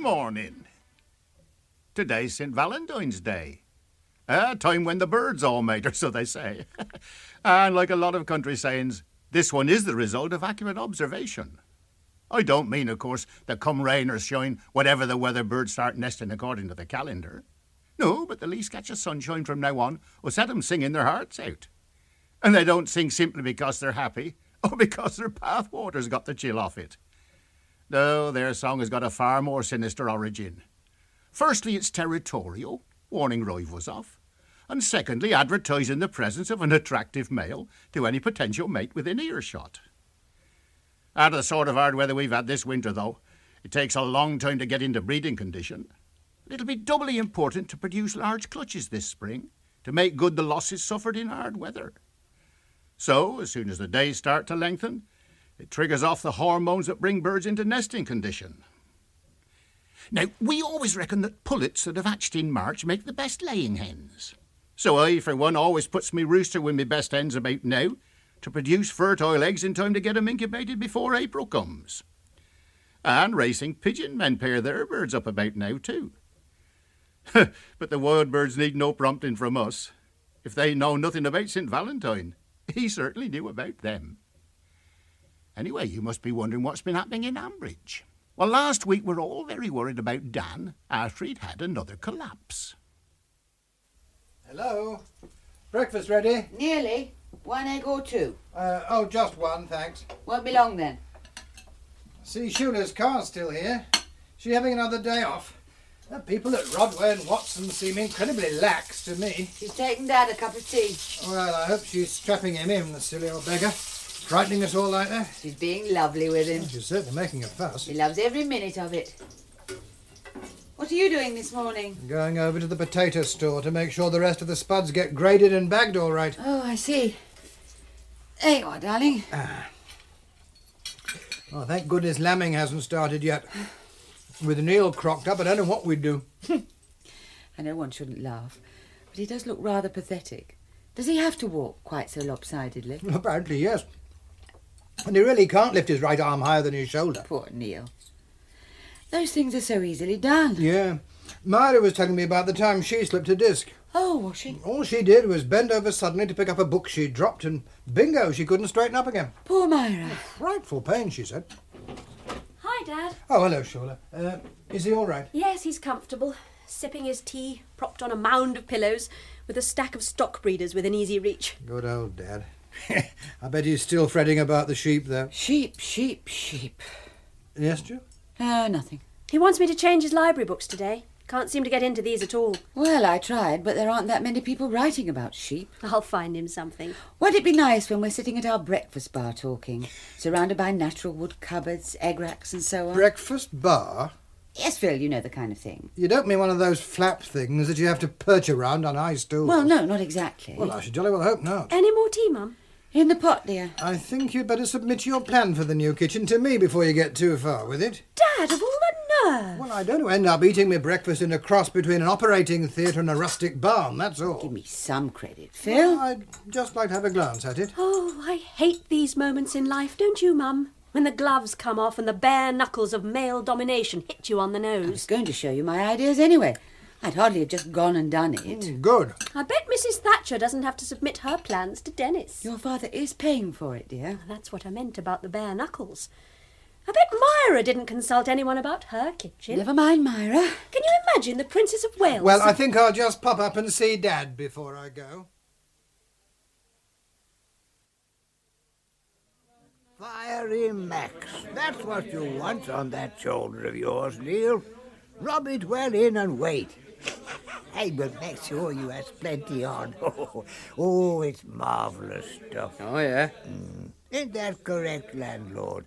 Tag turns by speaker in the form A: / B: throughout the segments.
A: morning. Today's St. Valentine's Day. A time when the birds all mate, or so they say. And like a lot of country sayings, this one is the result of accurate observation. I don't mean, of course, that come rain or shine, whatever the weather, birds start nesting according to the calendar. No, but the least catch of sunshine from now on will set them singing their hearts out. And they don't sing simply because they're happy, or because their bathwater's got the chill off it. No, their song has got a far more sinister origin. Firstly, it's territorial, warning rivals off. And secondly, advertising the presence of an attractive male to any potential mate within earshot. Out of the sort of hard weather we've had this winter, though, it takes a long time to get into breeding condition. It'll be doubly important to produce large clutches this spring to make good the losses suffered in hard weather. So, as soon as the days start to lengthen, it triggers off the hormones that bring birds into nesting condition. Now, we always reckon that pullets that have hatched in March make the best laying hens. So I, for one, always puts me rooster with me best hens about now to produce fertile eggs in time to get 'em incubated before April comes. And racing pigeon men pair their birds up about now too. But the wild birds need no prompting from us. If they know nothing about St. Valentine, he certainly knew about them. Anyway, you must be wondering what's been happening in Ambridge. Well, last week we were all very worried about Dan after he'd had another collapse.
B: Hello? Breakfast ready?
C: Nearly. 1 egg or 2?
B: Just one, thanks.
C: Won't be long then.
B: See, Shula's car's still here. She having another day off. The people at Rodway and Watson seem incredibly lax to me.
C: She's taken Dad a cup of tea.
B: Well, I hope she's strapping him in, the silly old beggar. Frightening us all like that.
C: She's being lovely with him.
B: Well, she's certainly making a fuss.
C: He loves every minute of it. What are you doing this morning?
B: Going over to the potato store to make sure the rest of the spuds get graded and bagged all right.
C: Oh, I see. There you are, darling.
B: Oh, thank goodness lambing hasn't started yet. With Neil crocked up, I don't know what we'd do.
C: I know one shouldn't laugh, but he does look rather pathetic. Does he have to walk quite so lopsidedly?
B: Well, apparently, yes. And he really can't lift his right arm higher than his shoulder.
C: Poor Neil. Those things are so easily done.
B: Yeah. Myra was telling me about the time she slipped a disc.
C: Oh, was she?
B: All she did was bend over suddenly to pick up a book she'd dropped, and bingo, she couldn't straighten up again.
C: Poor Myra.
B: Frightful pain, she said.
D: Hi, Dad.
B: Oh, hello, Shula. Is he all right?
D: Yes, he's comfortable, sipping his tea, propped on a mound of pillows, with a stack of stock breeders within easy reach.
B: Good old Dad. I bet he's still fretting about the sheep, though.
C: Sheep, sheep, sheep.
B: Yes, Joe?
C: Nothing.
D: He wants me to change his library books today. Can't seem to get into these at all.
C: Well, I tried, but there aren't that many people writing about sheep.
D: I'll find him something.
C: Won't it be nice when we're sitting at our breakfast bar talking, surrounded by natural wood cupboards, egg racks and so on?
B: Breakfast bar?
C: Yes, Phil, you know the kind of thing.
B: You don't mean one of those flap things that you have to perch around on high stools?
C: Well, no, not exactly.
B: Well, I should jolly well hope not.
D: Any more tea, Mum?
C: In the pot, dear.
B: I think you'd better submit your plan for the new kitchen to me before you get too far with it.
D: Dad, of all the nerve!
B: Well, I don't want to end up eating my breakfast in a cross between an operating theatre and a rustic barn, that's all.
C: Give me some credit, Phil.
B: Well, I'd just like to have a glance at it.
D: Oh, I hate these moments in life, don't you, Mum? When the gloves come off and the bare knuckles of male domination hit you on the
C: I was
D: nose.
C: going to show you my ideas anyway. I'd hardly have just gone and done it.
B: Good.
D: I bet Mrs. Thatcher doesn't have to submit her plans to Dennis.
C: Your father is paying for it, dear.
D: That's what I meant about the bare knuckles. I bet Myra didn't consult anyone about her kitchen.
C: Never mind, Myra.
D: Can you imagine the Princess of Wales?
B: Well, I think I'll just pop up and see Dad before I go.
E: Fiery Max. That's what you want on that shoulder of yours, Neil. Rub it well in and wait. I will make sure you has plenty on. Oh, it's marvellous stuff.
F: Oh, yeah?
E: Ain't that correct, landlord?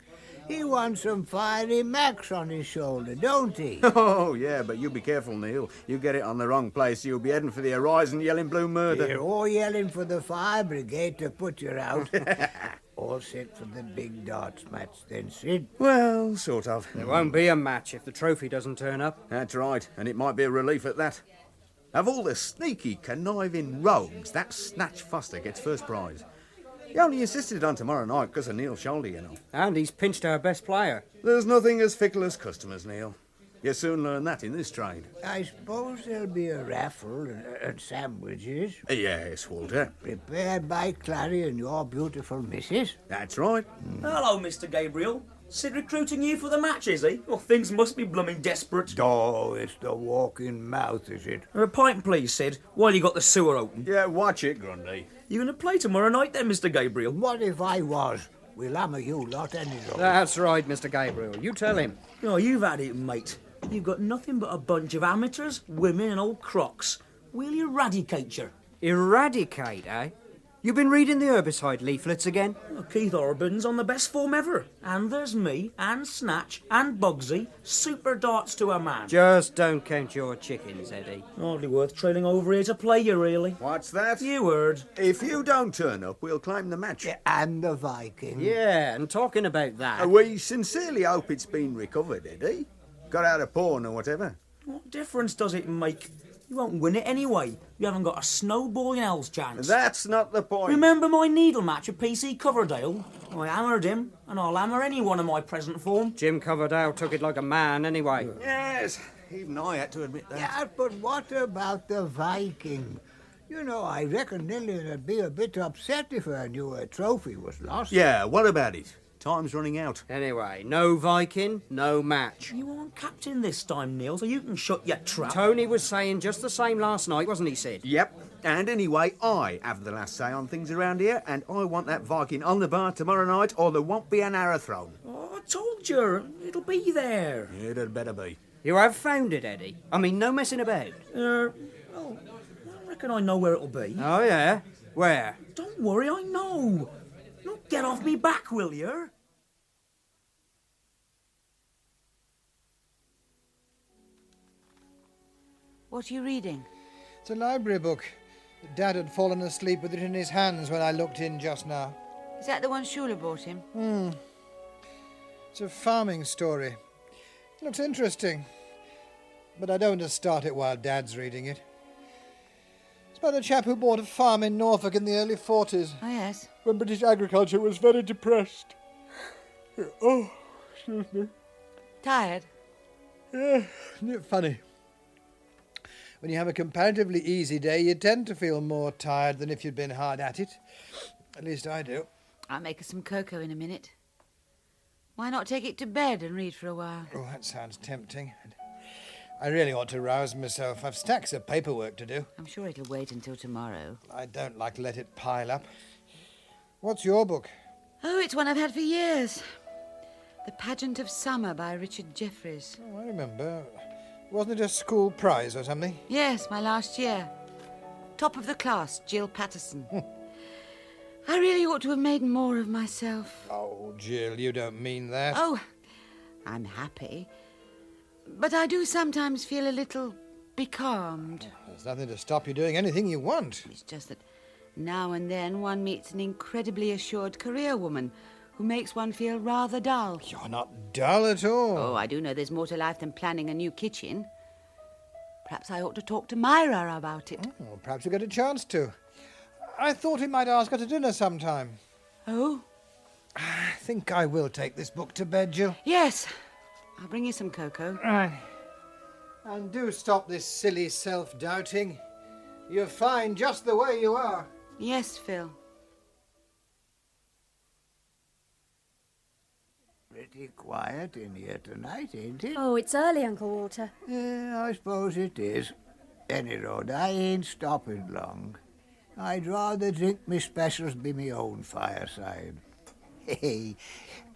E: He wants some Fiery Max on his shoulder, don't he?
F: Oh, yeah, but you be careful, Neil. You get it on the wrong place, you'll be heading for the horizon yelling blue murder.
E: You're all yelling for the fire brigade to put you out. All set for the big darts match then, Sid.
F: Well, sort of.
G: There won't be a match if the trophy doesn't turn up.
F: That's right, and it might be a relief at that. Of all the sneaky, conniving rogues, that Snatch Foster gets first prize. He only insisted on tomorrow night because of Neil's shoulder, you know.
G: And he's pinched our best player.
F: There's nothing as fickle as customers, Neil. You soon learn that in this trade.
E: I suppose there'll be a raffle and sandwiches.
F: Yes, Walter.
E: Prepared by Clary and your beautiful missus.
F: That's right.
H: Hello, Mr. Gabriel. Sid recruiting you for the match, is he? Well, things must be blooming desperate.
E: Oh, it's the walking mouth, is it?
H: A pint, please, Sid, while you got the sewer open.
F: Yeah, watch it, Grundy.
H: You going to play tomorrow night then, Mr. Gabriel?
E: What if I was? We'll hammer you lot anyhow.
G: That's right, Mr. Gabriel. You tell him.
H: Oh, you've had it, mate. You've got nothing but a bunch of amateurs, women and old crocs. We'll eradicate you.
G: Eradicate, eh? You been reading the herbicide leaflets again?
H: Well, Keith Orban's on the best form ever. And there's me, and Snatch, and Bugsy. Super darts to a man.
G: Just don't count your chickens, Eddie.
H: Hardly worth trailing over here to play you, really.
F: What's that?
H: You heard.
F: If you don't turn up, we'll claim the match.
E: And the Viking.
G: Yeah, and talking about that...
F: We sincerely hope it's been recovered, Eddie. Got out of pawn or whatever.
H: What difference does it make? You won't win it anyway. You haven't got a snowball in hell's chance.
F: That's not the point.
H: Remember my needle match at PC Coverdale? I hammered him, and I'll hammer anyone in my present form.
G: Jim Coverdale took it like a man anyway.
F: Yes, even I had to admit that.
E: Yeah, but what about the Viking? You know, I reckon Lillian would be a bit upset if her knew her trophy was lost.
F: Yeah, what about it? Time's running out.
G: Anyway, no Viking, no match.
H: You aren't captain this time, Neil, so you can shut your trap.
G: Tony was saying just the same last night, wasn't he, Sid?
F: Yep. And anyway, I have the last say on things around here, and I want that Viking on the bar tomorrow night, or there won't be an arrow thrown.
H: Oh, I told you, it'll be there.
F: It'd better be.
G: You have found it, Eddie. I mean, no messing about.
H: Well, I reckon I know where it'll be.
G: Oh, yeah? Where?
H: Don't worry, I know. Look, get off me back, will you?
C: What are you reading?
B: It's a library book. Dad had fallen asleep with it in his hands when I looked in just now.
C: Is that the one Shula bought him?
B: It's a farming story. Looks interesting. But I don't want to start it while Dad's reading it. It's about a chap who bought a farm in Norfolk in the early 40s.
C: Oh, yes.
B: When British agriculture was very depressed. Oh, excuse me.
C: Tired?
B: Yeah, isn't it funny? When you have a comparatively easy day, you tend to feel more tired than if you'd been hard at it. At least I do.
C: I'll make us some cocoa in a minute. Why not take it to bed and read for a while?
B: Oh, that sounds tempting. I really ought to rouse myself. I've stacks of paperwork to do.
C: I'm sure it'll wait until tomorrow.
B: I don't like to let it pile up. What's your book?
C: Oh, it's one I've had for years. The Pageant of Summer by Richard Jefferies.
B: Oh, I remember. Wasn't it a school prize or something?
C: Yes, my last year. Top of the class, Jill Patterson. I really ought to have made more of myself.
B: Oh, Jill, you don't mean that.
C: Oh, I'm happy. But I do sometimes feel a little becalmed.
B: There's nothing to stop you doing anything you want.
C: It's just that now and then one meets an incredibly assured career woman who makes one feel rather dull.
B: You're not dull at all.
C: Oh, I do know there's more to life than planning a new kitchen. Perhaps I ought to talk to Myra about it.
B: Oh, perhaps you get a chance to. I thought we might ask her to dinner sometime.
C: Oh?
B: I think I will take this book to bed, Jill.
C: Yes. I'll bring you some cocoa.
B: Right. And do stop this silly self-doubting. You're fine just the way you are.
C: Yes, Phil.
E: Pretty quiet in here tonight, ain't it?
D: Oh, it's early, Uncle Walter.
E: Yeah, I suppose it is. Any road, I ain't stopping long. I'd rather drink me specials by me own fireside. Hey,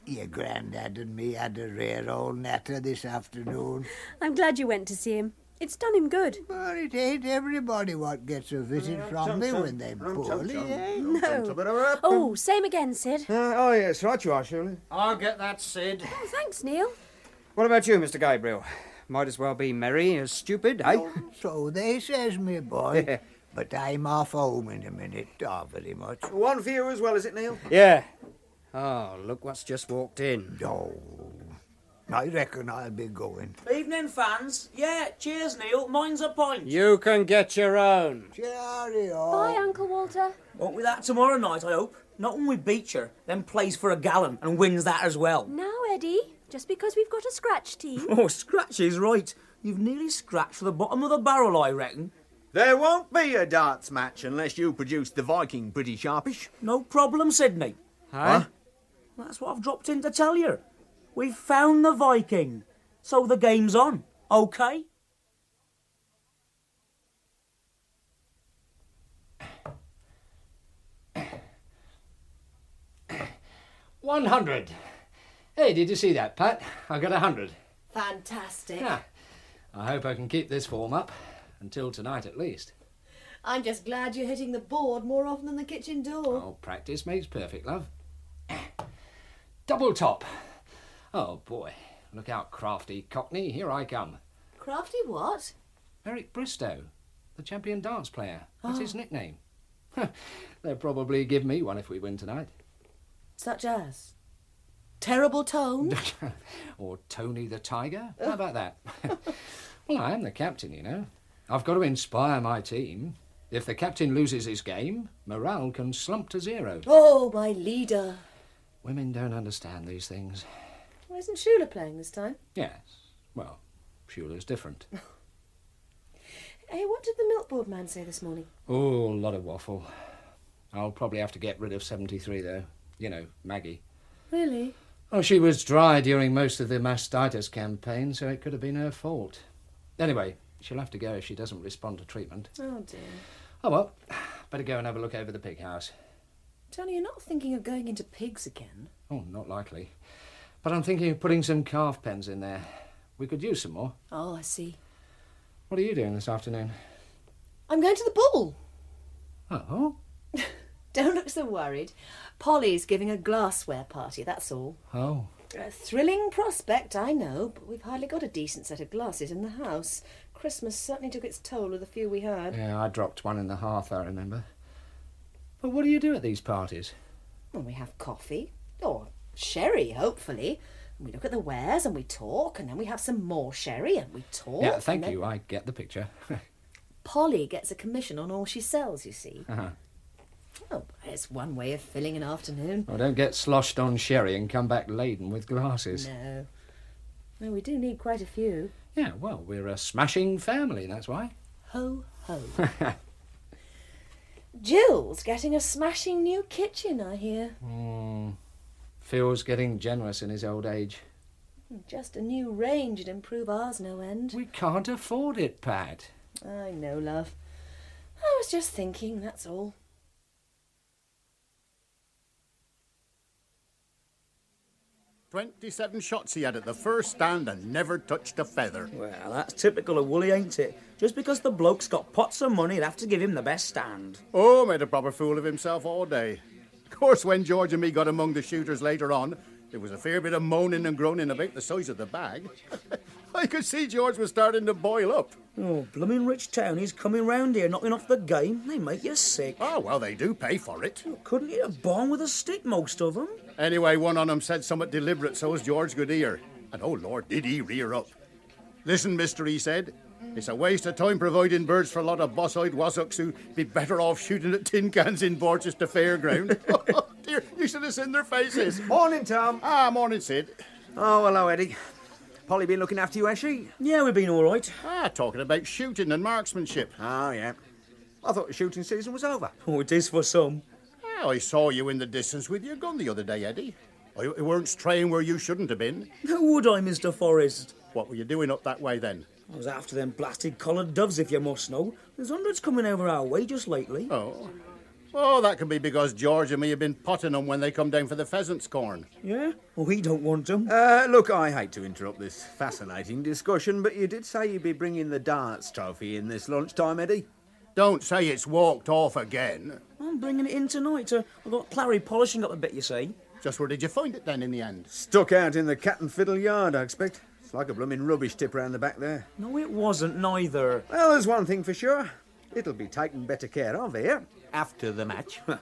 E: your granddad and me had a rare old natter this afternoon.
D: I'm glad you went to see him. It's done him good.
E: But it ain't everybody what gets a visit from me when they're poorly, eh?
D: No. Oh, same again, Sid.
F: Oh, yes, right you are, Shirley.
G: I'll get that, Sid.
D: Oh, thanks, Neil.
G: What about you, Mr. Gabriel? Might as well be merry as stupid, eh?
E: So they says, me boy. But I'm off home in a minute, not very much.
F: One for you as well, is it, Neil?
G: Yeah. Oh, look what's just walked in.
E: No. I reckon I'll be going.
H: Evening, fans. Yeah, cheers, Neil. Mine's a pint.
G: You can get your own.
E: Cheerio.
D: Bye, Uncle Walter.
H: Won't be that tomorrow night, I hope. Not when we beat you, then plays for a gallon and wins that as well.
D: Now, Eddie, Just because we've got a scratch team.
H: Oh, scratch is right. You've nearly scratched the bottom of the barrel, I reckon.
F: There won't be a darts match unless you produce the Viking pretty sharpish.
H: No problem, Sydney.
F: Huh?
H: That's what I've dropped in to tell you. We've found the Viking. So the game's on, OK?
I: $100. Hey, did you see that, Pat? I got 100.
J: Fantastic.
I: Yeah. I hope I can keep this form up. Until tonight, at least.
J: I'm just glad you're hitting the board more often than the kitchen door.
I: Oh, practice makes perfect, love. Double top. Oh, boy. Look out, crafty Cockney. Here I come.
J: Crafty what?
I: Eric Bristow, the champion dance player. That's his nickname. They'll probably give me one if we win tonight.
J: Such as? Terrible Tone?
I: Or Tony the Tiger. How about that? Well, I am the captain, you know. I've got to inspire my team. If the captain loses his game, morale can slump to 0.
J: Oh, my leader.
I: Women don't understand these things.
J: Well, isn't Shula playing this time?
I: Yes. Well, Shula's different.
J: Hey, what did the milkboard man say this morning?
I: Oh, a lot of waffle. I'll probably have to get rid of 73, though. You know, Maggie.
J: Really?
I: Oh, she was dry during most of the mastitis campaign, so it could have been her fault. Anyway, she'll have to go if she doesn't respond to treatment.
J: Oh, dear.
I: Oh, well, better go and have a look over the pig house.
J: Tony, you're not thinking of going into pigs again?
I: Oh, not likely. But I'm thinking of putting some calf pens in there. We could use some more.
J: Oh, I see.
I: What are you doing this afternoon?
J: I'm going to the ball.
I: Oh?
J: Don't look so worried. Polly's giving a glassware party, that's all.
I: Oh.
J: A thrilling prospect, I know, but we've hardly got a decent set of glasses in the house. Christmas certainly took its toll with the few we had.
I: Yeah, I dropped one in the hearth, I remember. But what do you do at these parties?
J: Well, we have coffee, or sherry, hopefully. And we look at the wares and we talk, and then we have some more sherry and we talk.
I: Yeah, thank you, I get the picture.
J: Polly gets a commission on all she sells, you see.
I: Uh-huh.
J: Oh, it's one way of filling an afternoon.
I: Well, don't get sloshed on sherry and come back laden with glasses.
J: No. No, we do need quite a few.
I: Yeah, well, we're a smashing family, that's why.
J: Ho, ho. Jill's getting a smashing new kitchen, I hear.
I: Phil's getting generous in his old age.
J: Just a new range would improve ours no end.
I: We can't afford it, Pat.
J: I know, love. I was just thinking, that's all.
A: "27 shots he had at the first stand and never touched a feather."
H: Well, that's typical of Wooly, ain't it? Just because the bloke's got pots of money, he'd have to give him the best stand.
A: Oh, made a proper fool of himself all day. Of course, when George and me got among the shooters later on, there was a fair bit of moaning and groaning about the size of the bag. I could see George was starting to boil up.
H: Oh, blooming rich townies coming round here knocking off the game. They make you sick.
A: Oh, well, they do pay for it.
H: Couldn't hit a bomb with a stick, most of them.
A: Anyway, one on them said something deliberate so as George could hear. And oh, Lord, did he rear up. "Listen, mister," he said, "it's a waste of time providing birds for a lot of boss-eyed wassocks who'd be better off shooting at tin cans in Borchester Fairground." Oh, dear, you should have seen their faces.
F: Morning, Tom.
A: Morning, Sid.
F: Oh, hello, Eddie. Polly been looking after you, has she?
H: Yeah, we've been all right.
A: Talking about shooting and marksmanship.
F: Oh, yeah. I thought the shooting season was over.
H: Oh, it is for some.
A: I saw you in the distance with your gun the other day, Eddie. You weren't straying where you shouldn't have been.
H: Would I, Mr. Forrest?
A: What were you doing up that way then?
H: I was after them blasted collared doves, if you must know. There's hundreds coming over our way just lately.
A: Oh, that could be because George and me have been potting them when they come down for the pheasant's corn.
H: Yeah? Oh, he don't want them.
F: Look, I hate to interrupt this fascinating discussion, but you did say you'd be bringing the darts trophy in this lunchtime, Eddie.
A: Don't say it's walked off again.
H: I'm bringing it in tonight. I've got Clary polishing up a bit, you see.
A: Just where did you find it then in the end?
F: Stuck out in the cat and fiddle yard, I expect. It's like a blooming rubbish tip round the back there.
H: No, it wasn't, neither.
F: Well, there's one thing for sure. It'll be taken better care of here after the match.
H: You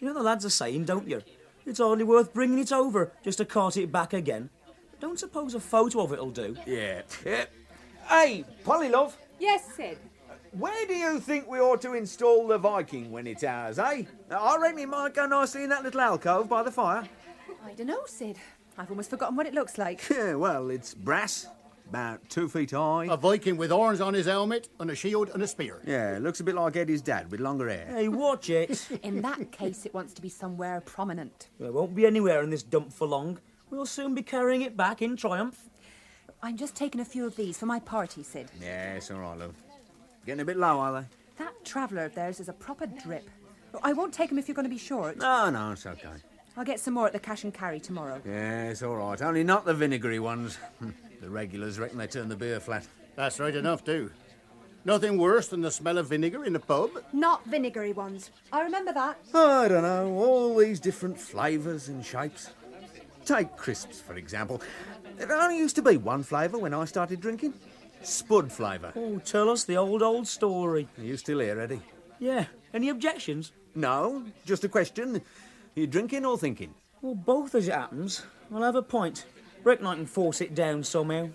H: know the lads are saying, don't you? It's hardly worth bringing it over just to cart it back again. Don't suppose a photo of it'll do?
F: Yeah. Hey, Polly, love.
K: Yes, Sid.
F: Where do you think we ought to install the Viking when it's ours, eh? I reckon it might go nicely in that little alcove by the fire.
K: I don't know, Sid. I've almost forgotten what it looks like.
F: Yeah, well, it's brass, about 2 feet high.
A: A Viking with horns on his helmet and a shield and a spear.
F: Yeah, looks a bit like Eddie's dad with longer hair.
H: Hey, watch it.
K: In that case, it wants to be somewhere prominent.
H: Well, it won't be anywhere in this dump for long. We'll soon be carrying it back in triumph.
K: I'm just taking a few of these for my party, Sid.
F: Yeah, it's all right, love. Getting a bit low, are they?
K: That traveller of theirs is a proper drip. I won't take them if you're going to be short.
F: No, it's okay.
K: I'll get some more at the cash and carry tomorrow.
F: Yeah, it's all right. Only not the vinegary ones. The regulars reckon they turn the beer flat.
A: That's right enough, too. Nothing worse than the smell of vinegar in a pub.
K: Not vinegary ones. I remember that.
F: I don't know, all these different flavours and shapes. Take crisps, for example. There only used to be one flavour when I started drinking. Spud flavour.
H: Oh, tell us the old story.
F: Are you still here, Eddie?
H: Yeah. Any objections?
F: No, just a question. Are you drinking or thinking?
H: Well, both as it happens. I'll have a pint. Reckon I can force it down somehow.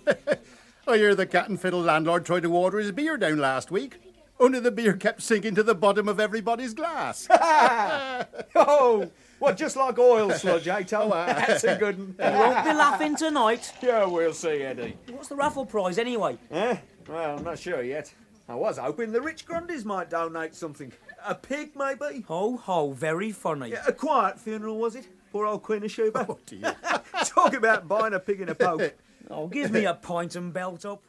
A: I hear the cat and fiddle landlord tried to water his beer down last week. Only the beer kept sinking to the bottom of everybody's glass.
F: Oh, well, just like oil sludge, eh, Tom? That's a good one.
H: You won't be laughing tonight.
F: Yeah, we'll see, Eddie.
H: What's the raffle prize anyway?
F: Well, I'm not sure yet. I was hoping the rich Grundys might donate something. A pig, maybe?
H: Ho, ho, very funny.
F: Yeah, a quiet funeral, was it? Poor old Queen of Sheba.
A: Oh, dear.
F: Talk about buying a pig in a poke.
H: Oh, give me a pint and belt up.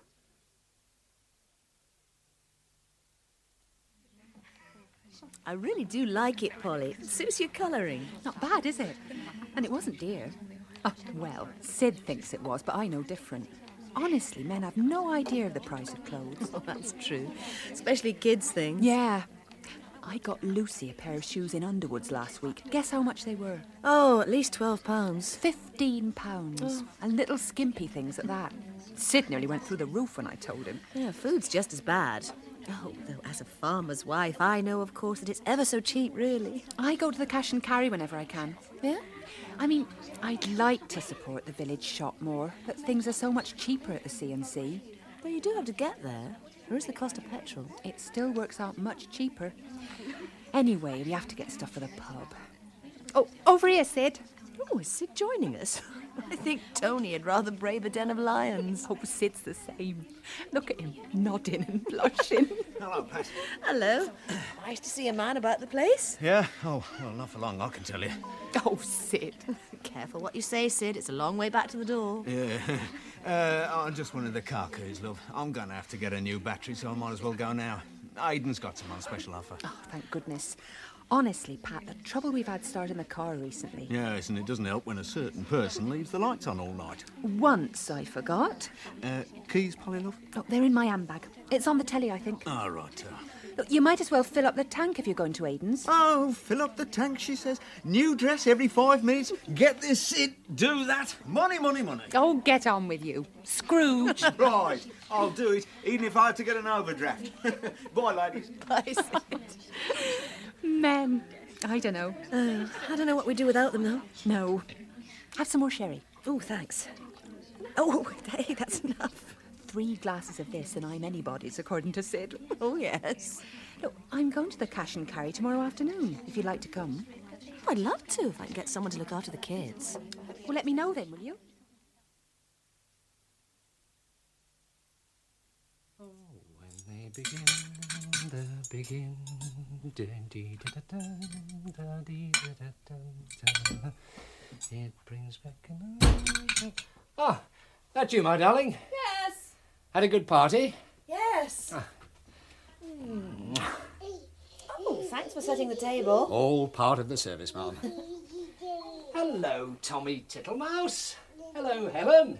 J: I really do like it, Polly. It suits your colouring.
K: Not bad, is it? And it wasn't dear. Oh, well, Sid thinks it was, but I know different. Honestly, men have no idea of the price of clothes.
J: Oh, that's true. Especially kids' things.
K: Yeah. I got Lucy a pair of shoes in Underwoods last week. Guess how much they were?
J: Oh, at least £12.
K: £15.
J: Oh.
K: And little skimpy things at that. Sid nearly went through the roof when I told him.
J: Yeah, food's just as bad. Oh, though as a farmer's wife, I know, of course, that it's ever so cheap, really.
K: I go to the cash and carry whenever I can.
J: Yeah?
K: I mean, I'd like to support the village shop more, but things are so much cheaper at the C&C.
J: Well, you do have to get there. There is the cost of petrol.
K: It still works out much cheaper. Anyway, we have to get stuff for the pub. Oh, over here, Sid.
J: Oh, is Sid joining us? I think Tony had rather brave a den of lions.
K: Oh, Sid's the same. Look at him, nodding and blushing.
F: Hello, Pat.
J: Hello. Nice to see a man about the place.
F: Yeah? Oh, well, not for long, I can tell you.
K: Oh, Sid.
J: Careful what you say, Sid. It's a long way back to the door.
F: Yeah. I just wanted the car keys, love. I'm going to have to get a new battery, so I might as well go now. Aiden's got some on special offer.
K: Oh, thank goodness. Honestly, Pat, the trouble we've had starting the car recently.
F: Yes, and it doesn't help when a certain person leaves the lights on all night.
K: Once I forgot.
F: Keys, Polly, love?
K: Oh, they're in my handbag. It's on the telly, I think.
F: All right.
K: Look, you might as well fill up the tank if you're going to Aiden's.
F: Oh, fill up the tank, she says. New dress every 5 minutes. Get this, Sid. Do that. Money, money, money.
K: Oh, get on with you. Scrooge.
F: Right. I'll do it, even if I had to get an overdraft. Bye, ladies.
J: Bye, Sid.
K: Men. I don't know.
J: I don't know what we'd do without them, though.
K: No. Have some more sherry.
J: Oh, thanks. Oh, hey, that's enough.
K: 3 glasses of this and I'm anybody's, according to Sid.
J: Oh, yes.
K: Look, I'm going to the cash and carry tomorrow afternoon, if you'd like to come.
J: I'd love to, if I can get someone to look after the kids.
K: Well, let me know then, will you?
I: Oh, when they begin, they begin. It brings back an... Ah, that you, my darling?
J: Yes.
I: Had a good party?
J: Yes. Oh, thanks for setting the table.
I: All part of the service, ma'am. Hello, Tommy Tittlemouse. Hello, Helen.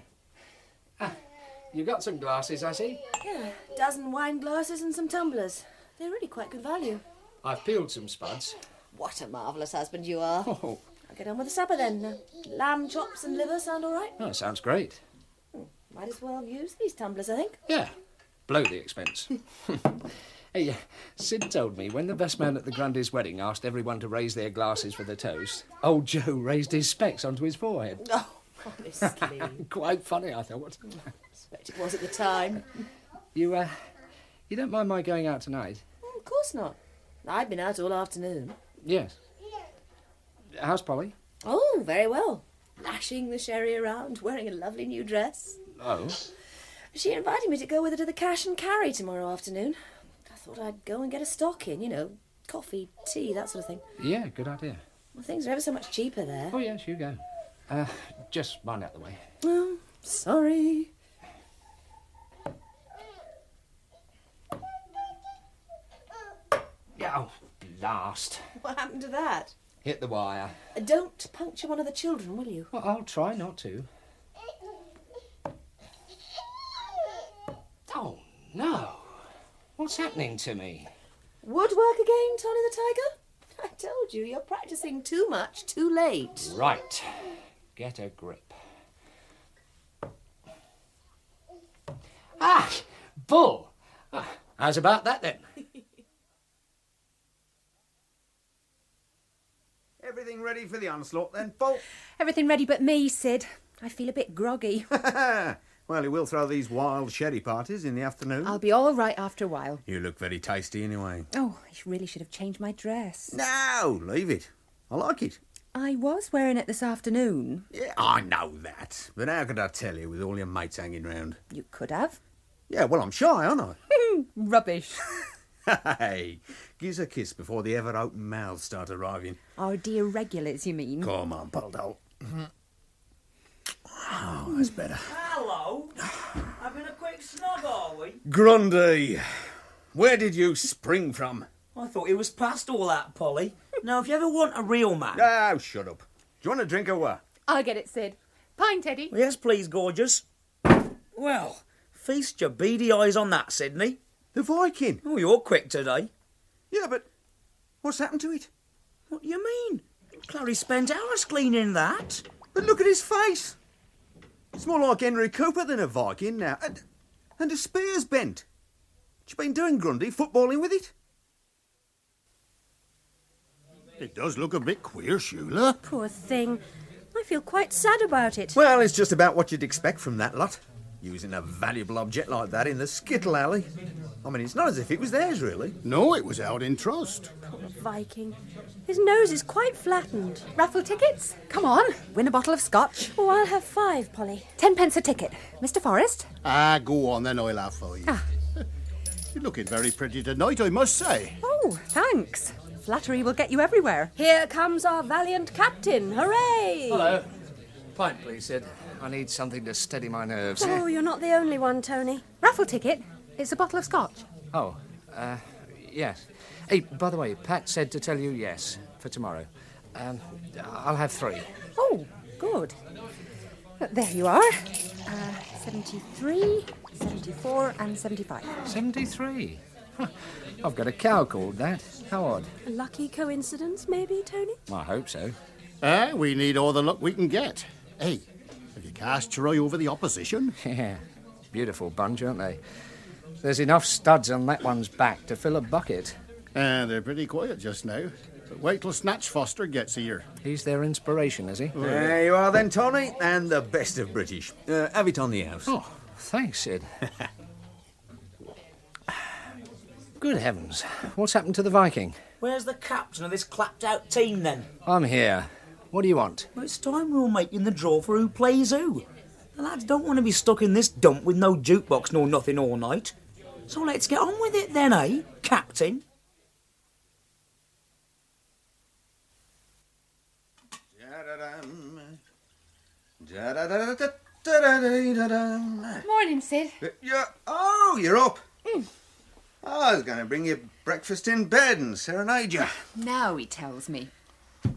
I: You got some glasses, I see.
J: Yeah, a dozen wine glasses and some tumblers. They're really quite good value.
I: I've peeled some spuds.
J: What a marvellous husband you are.
I: Oh,
J: I'll get on with the supper then. Lamb chops and liver sound all right?
I: oh, sounds great.
J: Might as well use these tumblers, I think.
I: Yeah, blow the expense. Hey, Sid told me when the best man at the Grundy's wedding asked everyone to raise their glasses for the toast, old Joe raised his specs onto his forehead.
J: Oh, honestly.
I: Quite funny, I thought.
J: Expect it was at the time.
I: You don't mind my going out tonight?
J: Oh, of course not. I've been out all afternoon.
I: Yes. How's Polly?
J: Oh, very well. lashing the sherry around, wearing a lovely new dress.
I: Oh?
J: She invited me to go with her to the Cash and Carry tomorrow afternoon. I thought I'd go and get a stock in, you know, coffee, tea, that sort of thing.
I: Yeah, good idea.
J: Well, things are ever so much cheaper there.
I: Oh, yes, you go. Just mind out the way.
J: Oh, sorry.
I: Yeah, oh, blast.
J: What happened to that?
I: Hit the wire.
J: Don't puncture one of the children, will you?
I: Well, I'll try not to. Oh, no. What's happening to me?
J: Woodwork again, Tony the Tiger? I told you, you're practising too much, too late.
I: Right. Get a grip. Ah! Bull! How's about that, then?
F: Everything ready for the onslaught, then, Paul?
K: Everything ready but me, Sid. I feel a bit groggy.
F: Well, you will throw these wild sherry parties in the afternoon.
K: I'll be all right after a while.
F: You look very tasty anyway.
K: Oh, I really should have changed my dress.
F: No, leave it. I like it.
K: I was wearing it this afternoon.
F: Yeah, I know that. But how could I tell you with all your mates hanging round?
K: You could have.
F: Yeah, well, I'm shy, aren't I?
K: Rubbish.
F: Hey, give us a kiss before the ever-open mouths start arriving.
K: Our dear regulars, you mean?
F: Come on, Poldo. Oh, that's better.
H: Hello. Having a quick snog, are we?
F: Grundy, where did you spring from?
H: I thought it was past all that, Polly. Now, if you ever want a real man...
F: Oh, shut up. Do you want a drink or what?
K: I'll get it, Sid. Pint, Eddie.
H: Yes, please, gorgeous. Well, feast your beady eyes on that, Sydney.
F: The Viking.
H: Oh, you're quick today.
F: Yeah, but what's happened to it?
H: What do you mean? Clary spent hours cleaning that.
F: But look at his face. It's more like Henry Cooper than a Viking now. And the spear's bent. What you been doing, Grundy? Footballing with it?
A: It does look a bit queer, Shula.
D: Poor thing. I feel quite sad about it.
F: Well, it's just about what you'd expect from that lot. Using a valuable object like that in the skittle alley. I mean, it's not as if it was theirs, really.
A: No, it was out in trust.
D: Poor Viking. His nose is quite flattened.
K: Raffle tickets? Come on, win a bottle of scotch.
D: Oh, I'll have 5, Polly.
K: 10 pence a ticket. Mr. Forrest?
A: Ah, go on then, I'll have 5.
K: Ah.
A: You're looking very pretty tonight, I must say.
K: Oh, thanks. Flattery will get you everywhere.
D: Here comes our valiant captain. Hooray!
I: Hello. Pint, please, Sid. I need something to steady my nerves.
D: Oh, you're not the only one, Tony.
K: Raffle ticket? It's a bottle of scotch.
I: Oh, yes. Hey, by the way, Pat said to tell you yes for tomorrow. I'll have 3.
K: Oh, good. There you are. 73, 74 and 75.
I: 73? Huh. I've got a cow called that. How odd.
D: A lucky coincidence, maybe, Tony?
I: I hope so.
A: We need all the luck we can get. Hey, have you cast your eye over the opposition?
I: Yeah. Beautiful bunch, aren't they? There's enough studs on that one's back to fill a bucket.
A: They're pretty quiet just now. But wait till Snatch Foster gets here.
I: He's their inspiration, is he?
F: There you are then, Tony, and the best of British. Have it on the house.
I: Oh, thanks, Sid. Good heavens. What's happened to the Viking?
H: Where's the captain of this clapped-out team, then?
I: I'm here. What do you want?
H: Well, it's time we were making the draw for who plays who. The lads don't want to be stuck in this dump with no jukebox nor nothing all night. So let's get on with it then, eh, Captain?
K: Morning, Sid.
F: Yeah. Oh, you're up. I was going to bring you breakfast in bed and serenade you.
K: Now he tells me.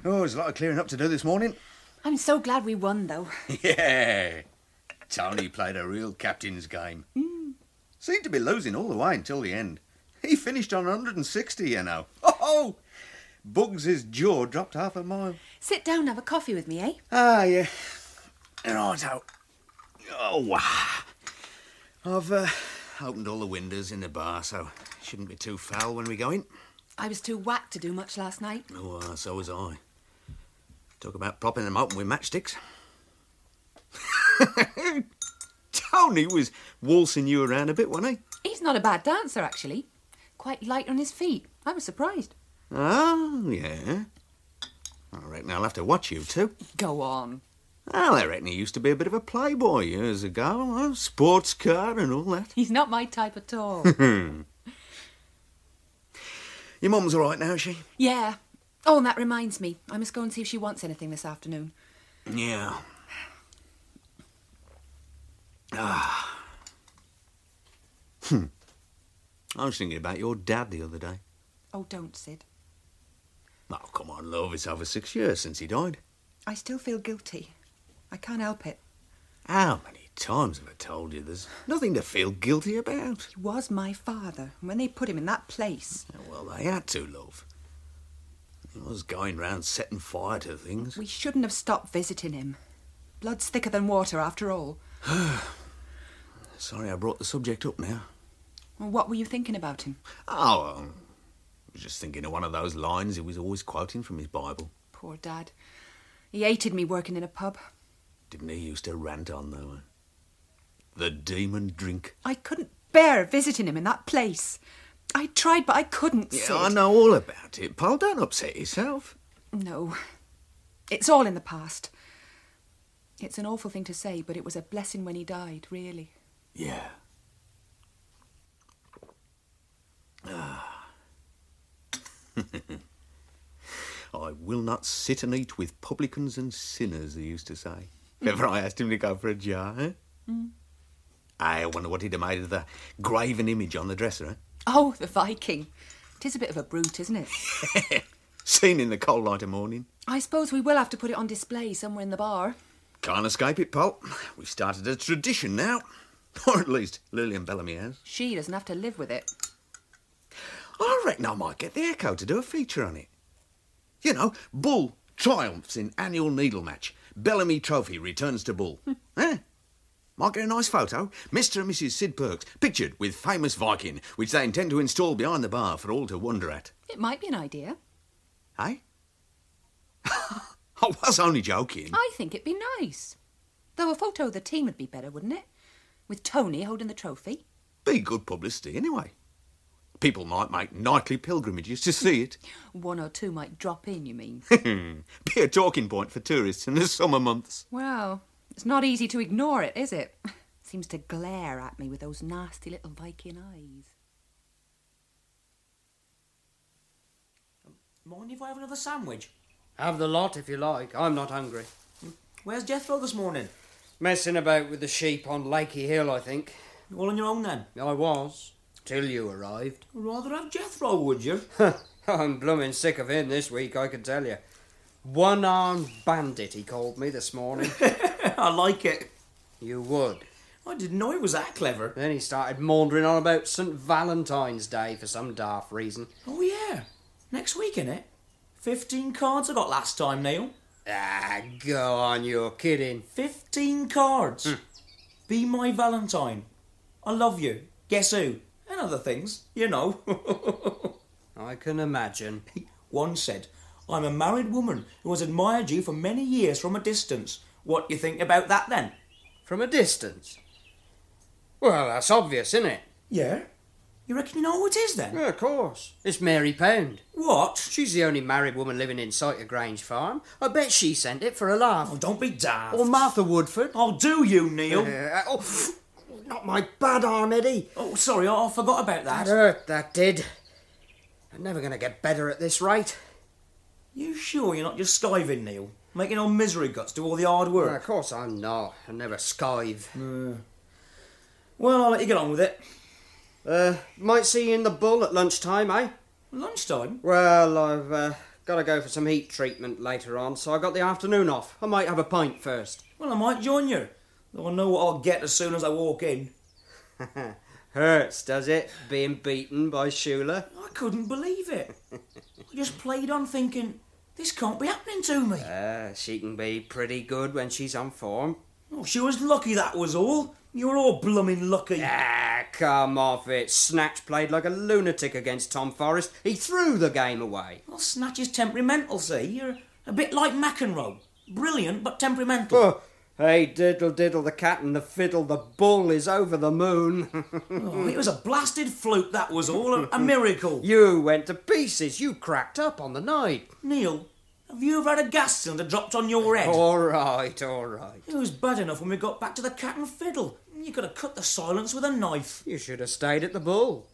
F: Oh, there's a lot of clearing up to do this morning.
K: I'm so glad we won, though.
F: Yeah. Tony played a real captain's game. Seemed to be losing all the way until the end. He finished on 160, you know. Oh! Bugs' jaw dropped half a mile.
K: Sit down and have a coffee with me, eh?
F: Ah, yeah. Righto. Oh, I've opened all the windows in the bar, so it shouldn't be too foul when we go in.
K: I was too whacked to do much last night.
F: Oh, so was I. Talk about propping them open with matchsticks. Tony was waltzing you around a bit, wasn't he?
K: He's not a bad dancer, actually. Quite light on his feet. I was surprised.
F: Oh, yeah. I reckon I'll have to watch you two.
K: Go on.
F: Well, I reckon he used to be a bit of a playboy years ago. Sports car and all that.
K: He's not my type at all.
F: Your mum's all right now, is she?
K: Yeah. Oh, and that reminds me. I must go and see if she wants anything this afternoon.
F: Yeah. I was thinking about your dad the other day.
K: Oh, don't, Sid.
F: Oh, come on, love. It's over 6 years since he died.
K: I still feel guilty. I can't help it.
F: How many times have I told you there's nothing to feel guilty about?
K: He was my father. And when they put him in that place...
F: Well, they had to, love. He was going round setting fire to things.
K: We shouldn't have stopped visiting him. Blood's thicker than water, after all.
F: Sorry I brought the subject up now.
K: Well, what were you thinking about him?
F: Oh, I was just thinking of one of those lines he was always quoting from his Bible.
K: Poor Dad. He hated me working in a pub.
F: Didn't he used to rant on, though? The demon drink.
K: I couldn't bear visiting him in that place. I tried, but I couldn't, Sid.
F: Yeah, I know all about it, Paul. Don't upset yourself.
K: No. It's all in the past. It's an awful thing to say, but it was a blessing when he died, really.
F: Yeah. I will not sit and eat with publicans and sinners, he used to say. If ever I asked him to go for a jar, eh? I wonder what he'd have made of the graven image on the dresser, eh?
K: Oh, the Viking. It is a bit of a brute, isn't it?
F: Seen in the cold light of morning.
K: I suppose we will have to put it on display somewhere in the bar.
F: Can't escape it, Pop. We've started a tradition now. Or at least Lillian Bellamy has.
K: She doesn't have to live with it.
F: I reckon I might get the Echo to do a feature on it. You know, Bull triumphs in annual needle match. Bellamy Trophy returns to Bull. Eh? Might get a nice photo. Mr. and Mrs. Sid Perks, pictured with famous Viking, which they intend to install behind the bar for all to wonder at.
K: It might be an idea.
F: Eh? I was only joking.
K: I think it'd be nice. Though a photo of the team would be better, wouldn't it? With Tony holding the trophy.
F: Be good publicity anyway. People might make nightly pilgrimages to see it.
K: 1 or 2 might drop in, you mean?
F: Be a talking point for tourists in the summer months.
K: Well, it's not easy to ignore it, is it? Seems to glare at me with those nasty little Viking eyes.
H: Mind if I have another sandwich?
G: Have the lot if you like. I'm not hungry.
H: Where's Jethro this morning?
G: Messing about with the sheep on Lakey Hill, I think.
H: All on your own then?
G: I was, till you arrived.
H: I'd rather have Jethro, would you?
G: I'm blooming sick of him this week, I can tell you. One-armed bandit, he called me this morning.
H: I like it.
G: You would.
H: I didn't know he was that clever.
G: Then he started maundering on about St. Valentine's Day for some daft reason.
H: Oh, yeah. Next week, innit? 15 cards I got last time, Neil.
G: Ah, go on, you're kidding.
H: 15 cards. Be my Valentine. I love you. Guess who? And other things, you know.
G: I can imagine.
H: One said, I'm a married woman who has admired you for many years from a distance. What do you think about that then?
G: From a distance? Well, that's obvious, isn't it?
H: Yeah. You reckon you know who it is then?
G: Yeah, of course. It's Mary Pound.
H: What?
G: She's the only married woman living in sight of Grange Farm. I bet she sent it for a laugh.
H: Oh, don't be daft.
G: Or Martha Woodford.
H: Oh, do you, Neil?
G: Not my bad arm, Eddie.
H: Oh, sorry, I forgot about that.
G: That hurt, that did. I'm never going to get better at this rate.
H: You sure you're not just skiving, Neil? Making old misery guts do all the hard work?
G: Of course I'm not. I never skive.
H: Well, I'll let you get on with it.
G: Might see you in the Bull at lunchtime, eh?
H: Lunchtime?
G: Well, I've got to go for some heat treatment later on, so I got the afternoon off. I might have a pint first.
H: Well, I might join you. Though I know what I'll get as soon as I walk in.
G: Hurts, does it, being beaten by Shula?
H: I couldn't believe it. I just played on thinking, this can't be happening to me.
G: She can be pretty good when she's on form.
H: Oh, she was lucky, that was all. You're all blooming lucky.
G: Ah, come off it. Snatch played like a lunatic against Tom Forrest. He threw the game away.
H: Well, Snatch is temperamental, see? You're a bit like McEnroe. Brilliant, but temperamental.
G: Oh, hey, diddle, diddle, the cat and the fiddle, the Bull is over the moon.
H: Oh, it was a blasted fluke, that was all. A miracle.
G: You went to pieces. You cracked up on the night.
H: Neil, Have you ever had a gas cylinder dropped on your head?
G: All right, all right.
H: It was bad enough when we got back to the Cat and Fiddle. You could have cut the silence with a knife.
G: You should have stayed at the Bull.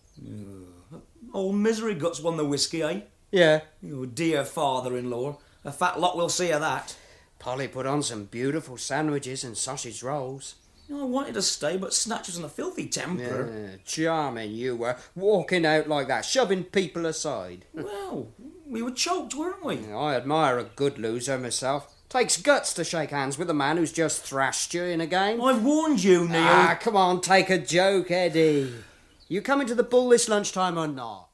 H: Old Misery Guts won the whiskey, eh?
G: Yeah.
H: You dear father-in-law. A fat lot will see of that.
G: Polly put on some beautiful sandwiches and sausage rolls.
H: I wanted to stay, but Snatch was in a filthy temper.
G: Yeah, charming you were, walking out like that, shoving people aside.
H: Well, we were choked, weren't we?
G: I admire a good loser myself. Takes guts to shake hands with a man who's just thrashed you in a game.
H: I've warned you, Neil.
G: Ah, come on, take a joke, Eddie. You coming to the Bull this lunchtime or not?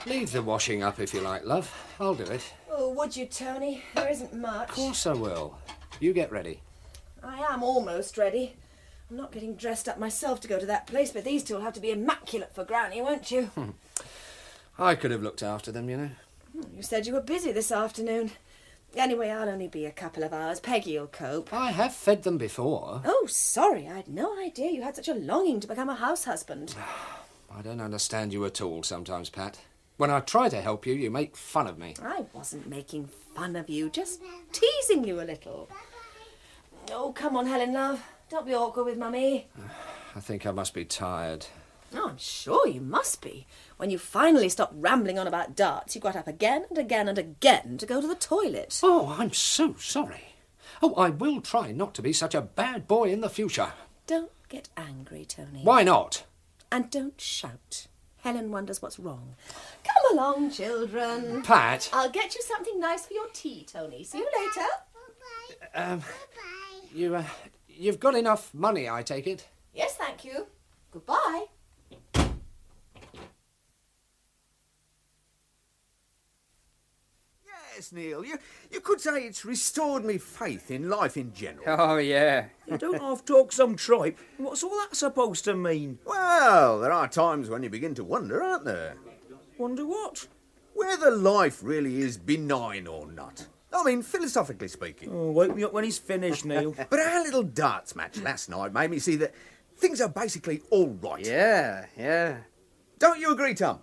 I: Leave the washing up if you like, love. I'll do it.
J: Oh, would you, Tony? There isn't much.
I: Of course I will. You get ready.
J: I am almost ready. I'm not getting dressed up myself to go to that place, but these two will have to be immaculate for Granny, won't you?
I: I could have looked after them, you know.
J: You said you were busy this afternoon. Anyway, I'll only be a couple of hours. Peggy'll cope.
I: I have fed them before.
J: Oh, sorry. I had no idea you had such a longing to become a house husband.
I: I don't understand you at all sometimes, Pat. When I try to help you, you make fun of me.
J: I wasn't making fun of you, just teasing you a little. Oh, come on, Helen, love. Don't be awkward with Mummy.
I: I think I must be tired.
J: Oh, I'm sure you must be. When you finally stopped rambling on about darts, you got up again and again and again to go to the toilet.
I: Oh, I'm so sorry. Oh, I will try not to be such a bad boy in the future.
J: Don't get angry, Tony.
I: Why not?
J: And don't shout. Helen wonders what's wrong. Come along, children.
I: Pat.
J: I'll get you something nice for your tea, Tony. See you later.
I: You've got enough money, I take it?
J: Yes, thank you. Goodbye.
F: Yes, Neil, you could say it's restored me faith in life in general.
G: Oh, yeah.
H: You don't half talk some tripe. What's all that supposed to mean?
F: Well, there are times when you begin to wonder, aren't there?
H: Wonder what?
F: Whether life really is benign or not. I mean, philosophically speaking.
H: Oh, wake me up when he's finished, Neil.
F: But our little darts match last night made me see that things are basically all right.
G: Yeah.
F: Don't you agree, Tom?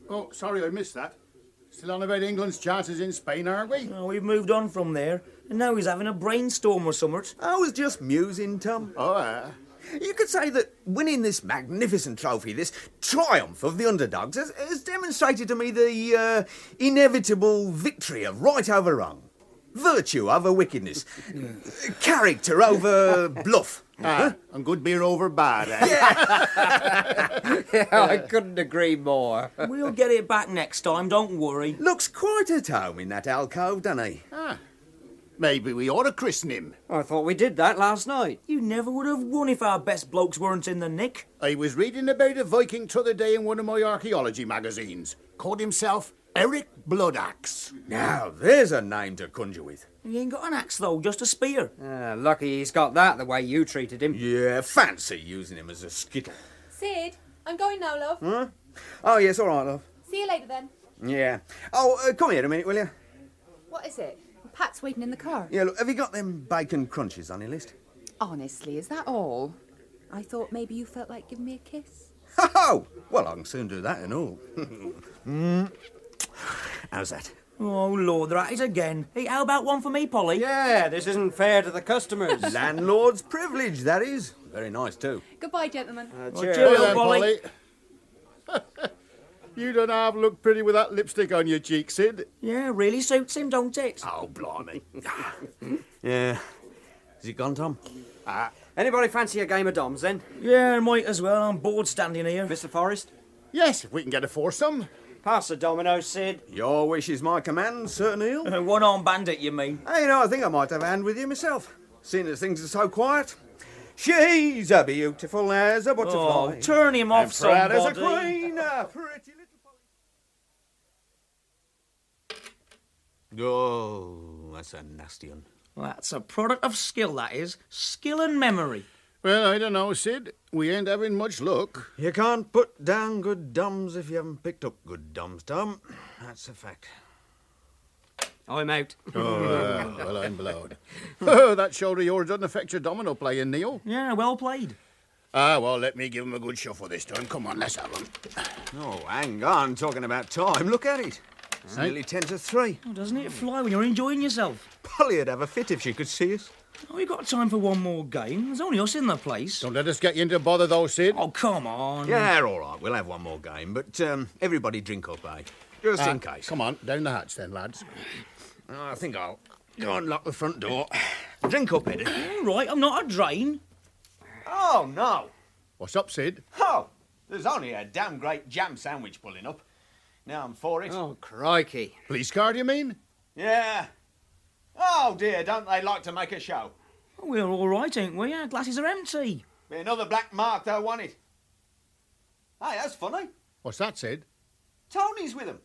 A: Oh, sorry, I missed that. Still on about England's chances in Spain, aren't we?
H: Oh, we've moved on from there, and now he's having a brainstorm or something.
F: I was just musing, Tom.
A: Oh,
F: You could say that winning this magnificent trophy, this triumph of the underdogs, has demonstrated to me the inevitable victory of right over wrong, virtue over wickedness, character over bluff.
A: And good beer over bad, eh?
G: Yeah, I couldn't agree more.
H: We'll get it back next time, don't worry.
F: Looks quite at home in that alcove, doesn't he?
A: Maybe we ought to christen him.
G: I thought we did that last night.
H: You never would have won if our best blokes weren't in the nick.
A: I was reading about a Viking t'other day in one of my archaeology magazines. Called himself Eric Bloodaxe.
F: Now, there's a name to conjure with.
H: He ain't got an axe, though, just a spear.
G: Lucky he's got that the way you treated him.
F: Yeah, fancy using him as a skittle.
L: Sid, I'm going now, love.
F: Huh? Oh, yes, all right, love.
L: See you later, then.
F: Yeah. Oh, come here a minute, will you?
K: What is it? Pat's waiting in the car.
F: Yeah, look, have you got them bacon crunches on your list?
K: Honestly, is that all? I thought maybe you felt like giving me a kiss.
F: Oh, well, I can soon do that and all. How's that?
H: Oh, Lord, they're at it again. Hey, how about one for me, Polly?
G: Yeah, this isn't fair to the customers.
F: Landlord's privilege, that is. Very nice, too.
L: Goodbye, gentlemen.
H: Cheerio,
A: Well,
H: Polly.
A: You don't half look pretty with that lipstick on your cheek, Sid.
H: Yeah, really suits him, don't it?
F: Oh, blimey. Yeah. Is it gone, Tom?
G: Anybody fancy a game of doms, then?
H: Yeah, might as well. I'm bored standing here.
G: Mr. Forrest?
A: Yes, if we can get a foursome.
G: Pass the dominoes, Sid.
F: Your wish is my command, Sir Neil.
H: One-armed bandit, you mean?
F: Hey, I think I might have a hand with you myself, seeing as things are so quiet. She's a beautiful as a butterfly.
H: Oh, turn him off,
F: and proud as a
H: somebody.
F: queen, a pretty little Polly. Oh, that's a nasty one.
H: That's a product of skill, that is. Skill and memory.
A: Well, I don't know, Sid. We ain't having much luck.
F: You can't put down good dums if you haven't picked up good dums, Tom. That's a fact.
G: I'm out.
A: Oh, well, I'm blowed. Oh, that shoulder of yours doesn't affect your domino playing, Neil.
H: Yeah, well played.
A: Ah, well, let me give him a good shuffle this time. Come on, let's have him.
M: Oh, hang on, talking about time. Look at it. It's nearly 10 to 3.
H: Oh, doesn't it fly when you're enjoying yourself?
M: Polly'd have a fit if she could see us.
H: Oh, we got time for one more game. There's only us in the place.
A: Don't let us get you into bother, though, Sid.
H: Oh, come on.
M: Yeah, all right, we'll have one more game. But everybody drink up, eh? Just in case.
A: Come on, down the hatch then, lads.
M: I think I'll go and lock the front door. Drink up, Eddie.
H: All right, I'm not a drain.
M: Oh, no.
A: What's up, Sid?
M: Oh, there's only a damn great jam sandwich pulling up. Now I'm for it.
G: Oh, crikey.
A: Police car, do you mean?
M: Yeah. Oh, dear, don't they like to make a show?
H: We're all right, ain't we? Our glasses are empty.
M: Be another black mark, they'll want it. Hey, that's funny.
A: What's that, Sid?
M: Tony's with them.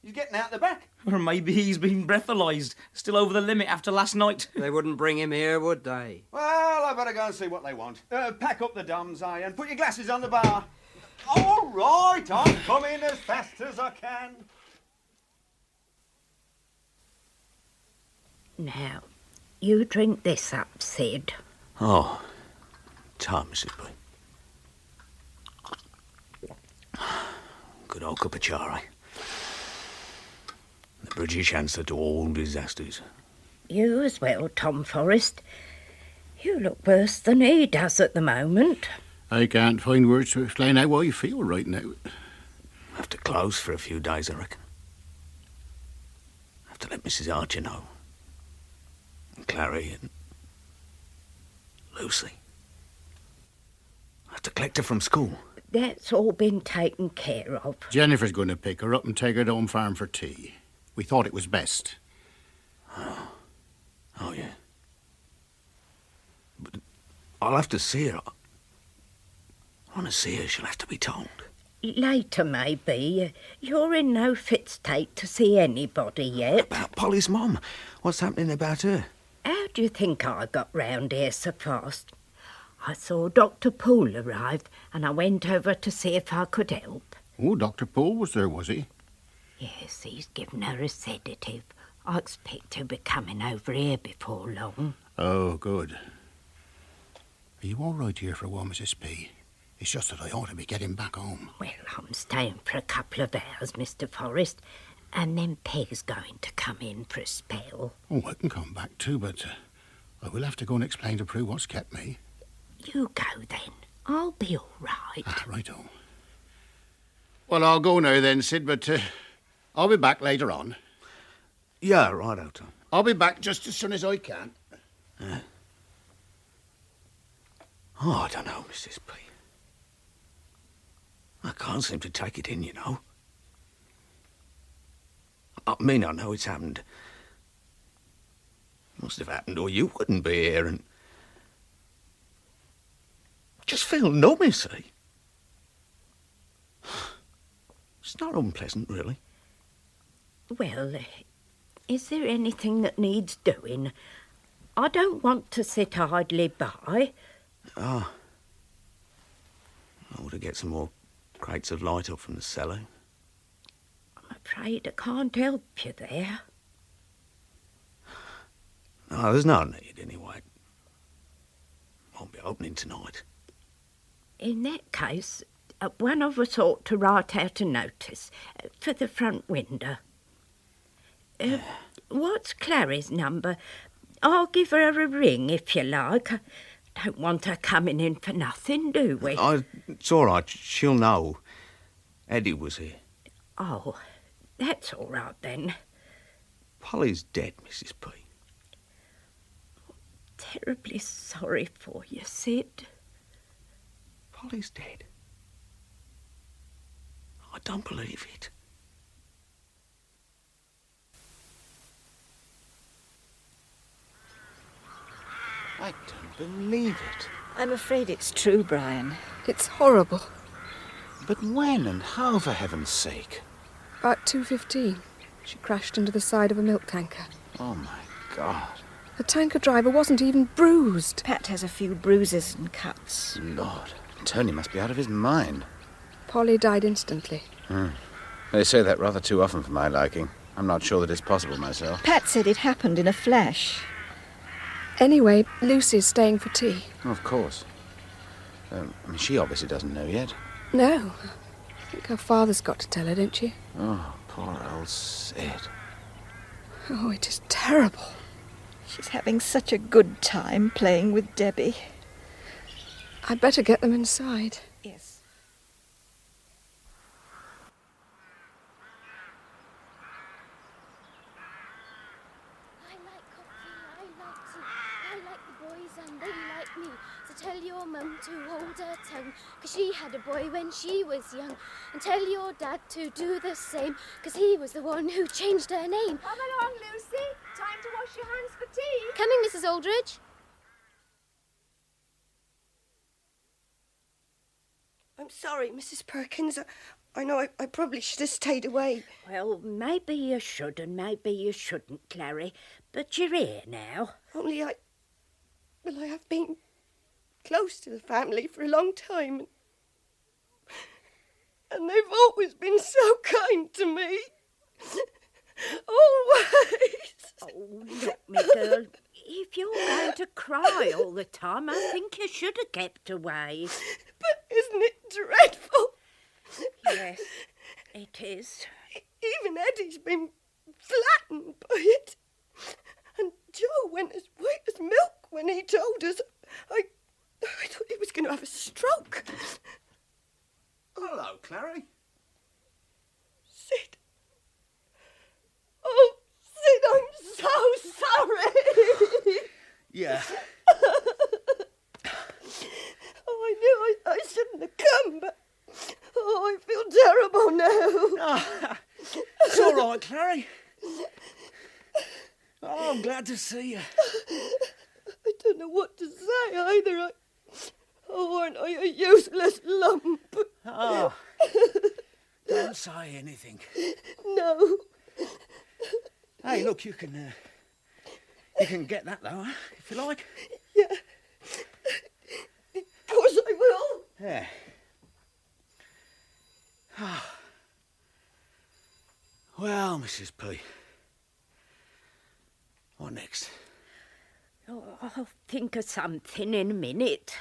M: He's getting out the back.
H: Or maybe he's been breathalyzed. Still over the limit after last night.
G: They wouldn't bring him here, would they?
M: Well, I better go and see what they want. Pack up the dums, eh, and put your glasses on the bar. All right, I'm coming as fast as I can.
E: Now, you drink this up, Sid.
M: Oh, time, Mrs. B. Good old cup of char, eh? The British answer to all disasters.
E: You as well, Tom Forrest. You look worse than he does at the moment.
A: I can't find words to explain how I feel right now.
M: Have to close for a few days, I reckon. Have to let Mrs. Archer know. And Clary and Lucy. Have to collect her from school.
E: That's all been taken care of.
A: Jennifer's going to pick her up and take her to home farm for tea. We thought it was best.
M: Oh, yeah. But I'll have to see her. I want to see her. She'll have to be told.
E: Later, maybe. You're in no fit state to see anybody yet.
M: About Polly's mum. What's happening about her?
E: How do you think I got round here so fast? I saw Dr. Poole arrive and I went over to see if I could help.
A: Oh, Dr. Poole was there, was he?
E: Yes, he's given her a sedative. I expect he'll be coming over here before long.
A: Oh, good. Are you all right here for a while, Mrs. P? It's just that I ought to be getting back home.
E: Well, I'm staying for a couple of hours, Mr. Forrest, and then Peg's going to come in for a spell.
A: Oh, I can come back too, but I will have to go and explain to Prue what's kept me.
E: You go then. I'll be all right.
A: Righto. Well, I'll go now then, Sid, but I'll be back later on.
M: Yeah, righto, Tom.
A: I'll be back just as soon as I can.
M: Oh, I don't know, Mrs. P. I can't seem to take it in, you know. I mean, I know it's happened. It must have happened, or you wouldn't be here, and... I just feel numb, you see. It's not unpleasant, really.
E: Well, is there anything that needs doing? I don't want to sit idly by.
M: Oh. I ought to get some more crates of light up from the cellar.
E: I'm afraid I can't help you there.
M: No, there's no need, anyway. Won't be opening tonight.
E: In that case, one of us ought to write out a notice for the front window. What's Clary's number? I'll give her a ring if you like. I don't want her coming in for nothing, do we?
M: It's all right. She'll know. Eddie was here.
E: Oh, that's all right then.
M: Polly's dead, Mrs. P.
E: Terribly sorry for you, Sid.
M: Polly's dead. I don't believe it.
N: I don't believe it.
C: I'm afraid it's true, Brian.
O: It's horrible.
N: But when and how, for heaven's sake?
O: About 2:15, she crashed into the side of a milk tanker.
N: Oh, my God.
O: The tanker driver wasn't even bruised.
C: Pat has a few bruises and cuts.
N: Lord, Tony must be out of his mind.
O: Polly died instantly.
N: They say that rather too often for my liking. I'm not sure that it's possible myself.
C: Pat said it happened in a flash.
O: Anyway, Lucy's staying for tea.
N: Of course. She obviously doesn't know yet.
O: No. I think her father's got to tell her, don't she?
N: Oh, poor old Sid.
O: Oh, it is terrible.
P: She's having such a good time playing with Debbie.
O: I'd better get them inside.
P: Yes.
Q: I like coffee, I like tea, I like the boys and they like me. So tell your mum to hold her tongue, 'cause she had a boy when she was young. And tell your dad to do the same, 'cause he was the one who changed her name.
L: Come along, Lucy. Time to wash your hands for tea.
Q: Coming, Mrs. Aldridge.
R: I'm sorry, Mrs. Perkins. I know I probably should have stayed away.
S: Well, maybe you should and maybe you shouldn't, Clary. But you're here now.
R: Only I have been close to the family for a long time. And they've always been so kind to me. Always.
S: Oh, look, me girl, if you're going to cry all the time, I think you should have kept away.
R: But isn't it dreadful?
S: Yes, it is.
R: Even Eddie's been flattened by it. And Joe went as white as milk when he told us. I thought he was going to have a stroke.
M: Hello, Clary.
R: Sid. Oh, Sid, I'm so sorry.
M: Yeah.
R: Oh, I knew I shouldn't have come, but I feel terrible now.
M: It's all right, Clary. Oh, I'm glad to see you.
R: I don't know what to say either. Aren't I a useless lump?
M: Oh, don't say anything.
R: No.
M: Hey, look, you can get that though, huh? If you like.
R: Yeah. Of course I will.
M: Yeah. Well, Mrs. P. What next?
S: Oh, I'll think of something in a minute.